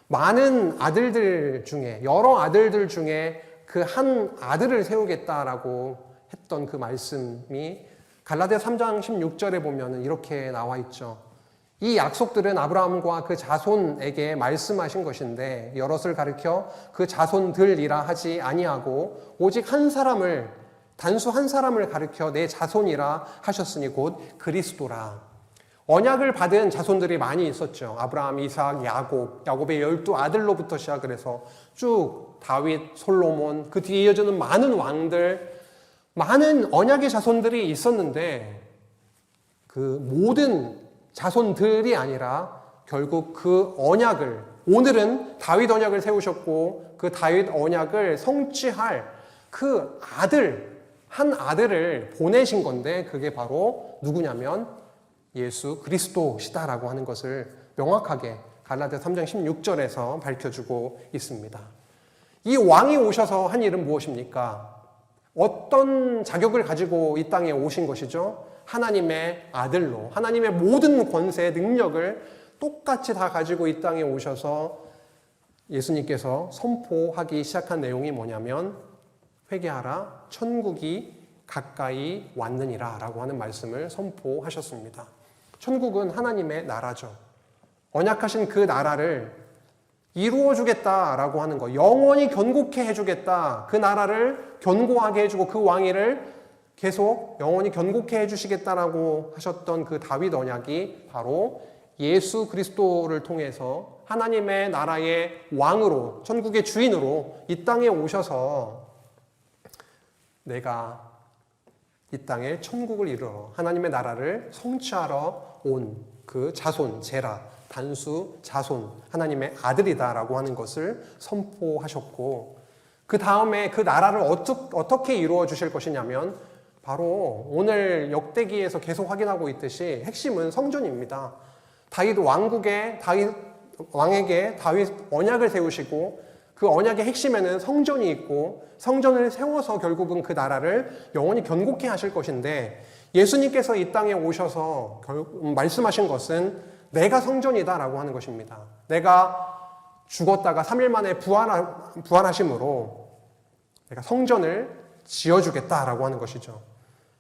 Speaker 1: 많은 아들들 중에, 여러 아들들 중에 그 한 아들을 세우겠다라고 했던 그 말씀이 갈라디아 3장 16절에 보면은 이렇게 나와 있죠. 이 약속들은 아브라함과 그 자손에게 말씀하신 것인데 여럿을 가리켜 그 자손들이라 하지 아니하고 오직 한 사람을, 단수 한 사람을 가리켜 내 자손이라 하셨으니 곧 그리스도라. 언약을 받은 자손들이 많이 있었죠. 아브라함, 이삭, 야곱의 12아들로부터 시작을 해서 쭉 다윗, 솔로몬, 그 뒤에 이어지는 많은 왕들, 많은 언약의 자손들이 있었는데 그 모든 자손들이 아니라 결국 그 언약을, 오늘은 다윗 언약을 세우셨고 그 다윗 언약을 성취할 그 아들, 한 아들을 보내신 건데 그게 바로 누구냐면 예수 그리스도시다라고 하는 것을 명확하게 갈라디아 3장 16절에서 밝혀주고 있습니다. 이 왕이 오셔서 한 일은 무엇입니까? 어떤 자격을 가지고 이 땅에 오신 것이죠? 하나님의 아들로, 하나님의 모든 권세, 능력을 똑같이 다 가지고 이 땅에 오셔서 예수님께서 선포하기 시작한 내용이 뭐냐면 회개하라, 천국이 가까이 왔느니라 라고 하는 말씀을 선포하셨습니다. 천국은 하나님의 나라죠. 언약하신 그 나라를 이루어 주겠다라고 하는 거, 영원히 견고케 해주겠다, 그 나라를 견고하게 해주고 그 왕위를 계속 영원히 견고케 해주시겠다라고 하셨던 그 다윗 언약이 바로 예수 그리스도를 통해서 하나님의 나라의 왕으로, 천국의 주인으로 이 땅에 오셔서 내가 이 땅에 천국을 이루어 하나님의 나라를 성취하러 온 그 자손, 제라, 단수 자손, 하나님의 아들이다라고 하는 것을 선포하셨고, 그 다음에 그 나라를 어떻게 이루어 주실 것이냐면 바로 오늘 역대기에서 계속 확인하고 있듯이 핵심은 성전입니다. 다윗 왕에게 다윗 언약을 세우시고 그 언약의 핵심에는 성전이 있고 성전을 세워서 결국은 그 나라를 영원히 견고케 하실 것인데, 예수님께서 이 땅에 오셔서 말씀하신 것은 내가 성전이다라고 하는 것입니다. 내가 죽었다가 3일 만에 부활하심으로 내가 성전을 지어주겠다라고 하는 것이죠.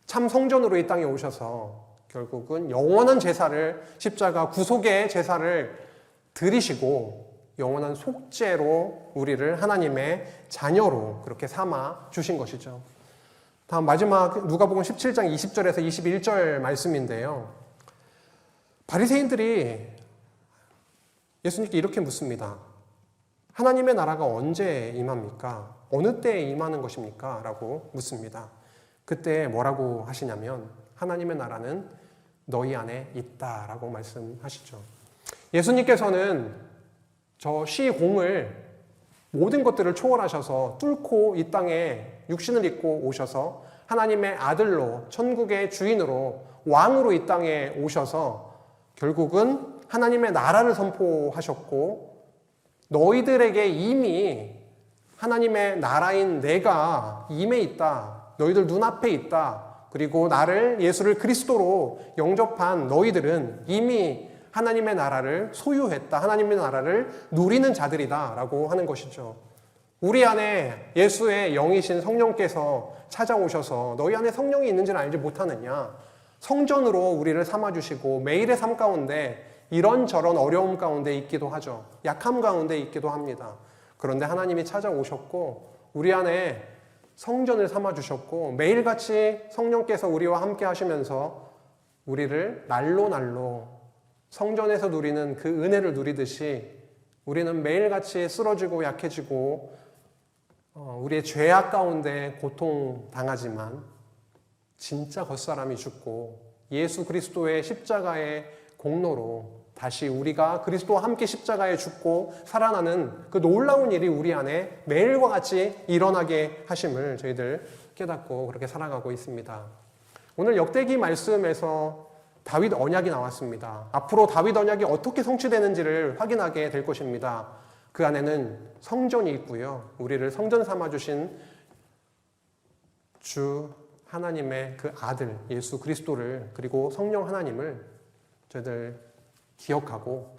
Speaker 1: 참 성전으로 이 땅에 오셔서 결국은 영원한 제사를, 십자가 구속의 제사를 드리시고 영원한 속죄로 우리를 하나님의 자녀로 그렇게 삼아 주신 것이죠. 다음 마지막 누가복음 17장 20절에서 21절 말씀인데요. 바리새인들이 예수님께 이렇게 묻습니다. 하나님의 나라가 언제 임합니까? 어느 때에 임하는 것입니까? 라고 묻습니다. 그때 뭐라고 하시냐면 하나님의 나라는 너희 안에 있다라고 말씀하시죠. 예수님께서는 저 시공을 모든 것들을 초월하셔서 뚫고 이 땅에 육신을 입고 오셔서 하나님의 아들로 천국의 주인으로 왕으로 이 땅에 오셔서 결국은 하나님의 나라를 선포하셨고 너희들에게 이미 하나님의 나라인 내가 임해 있다. 너희들 눈앞에 있다. 그리고 나를 예수를 그리스도로 영접한 너희들은 이미 하나님의 나라를 소유했다. 하나님의 나라를 누리는 자들이다 라고 하는 것이죠. 우리 안에 예수의 영이신 성령께서 찾아오셔서 너희 안에 성령이 있는지는 알지 못하느냐. 성전으로 우리를 삼아주시고 매일의 삶 가운데 이런저런 어려움 가운데 있기도 하죠. 약함 가운데 있기도 합니다. 그런데 하나님이 찾아오셨고 우리 안에 성전을 삼아주셨고 매일같이 성령께서 우리와 함께 하시면서 우리를 날로 성전에서 누리는 그 은혜를 누리듯이 우리는 매일같이 쓰러지고 약해지고 우리의 죄악 가운데 고통당하지만 진짜 겉사람이 죽고 예수 그리스도의 십자가의 공로로 다시 우리가 그리스도와 함께 십자가에 죽고 살아나는 그 놀라운 일이 우리 안에 매일과 같이 일어나게 하심을 저희들 깨닫고 그렇게 살아가고 있습니다. 오늘 역대기 말씀에서 다윗 언약이 나왔습니다. 앞으로 다윗 언약이 어떻게 성취되는지를 확인하게 될 것입니다. 그 안에는 성전이 있고요. 우리를 성전 삼아주신 주 하나님의 그 아들 예수 그리스도를 그리고 성령 하나님을 저희들 기억하고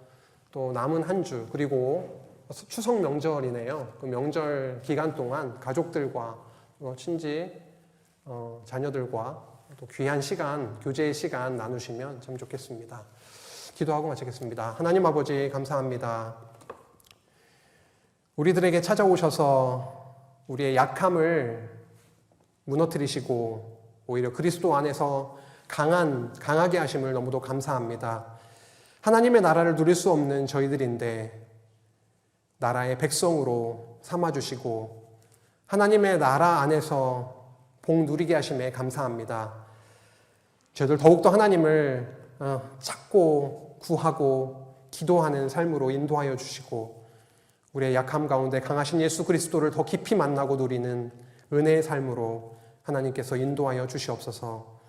Speaker 1: 또 남은 한 주 그리고 추석 명절이네요. 그 명절 기간 동안 가족들과 친지 자녀들과 또 귀한 시간 교제의 시간 나누시면 참 좋겠습니다. 기도하고 마치겠습니다. 하나님 아버지 감사합니다. 우리들에게 찾아오셔서 우리의 약함을 무너뜨리시고 오히려 그리스도 안에서 강하게 하심을 너무도 감사합니다. 하나님의 나라를 누릴 수 없는 저희들인데 나라의 백성으로 삼아주시고 하나님의 나라 안에서 복 누리게 하심에 감사합니다. 저희들 더욱더 하나님을 찾고 구하고 기도하는 삶으로 인도하여 주시고 우리의 약함 가운데 강하신 예수 그리스도를 더 깊이 만나고 누리는 은혜의 삶으로 하나님께서 인도하여 주시옵소서.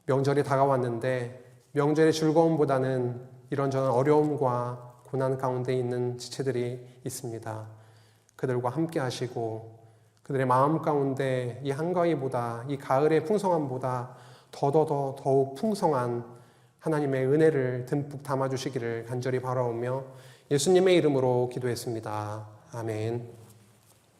Speaker 1: 명절이 다가왔는데 명절의 즐거움보다는 이런저런 어려움과 고난 가운데 있는 지체들이 있습니다. 그들과 함께 하시고 그들의 마음 가운데 이 한가위보다 이 가을의 풍성함보다 더욱 풍성한 하나님의 은혜를 듬뿍 담아주시기를 간절히 바라오며 예수님의 이름으로 기도했습니다. 아멘.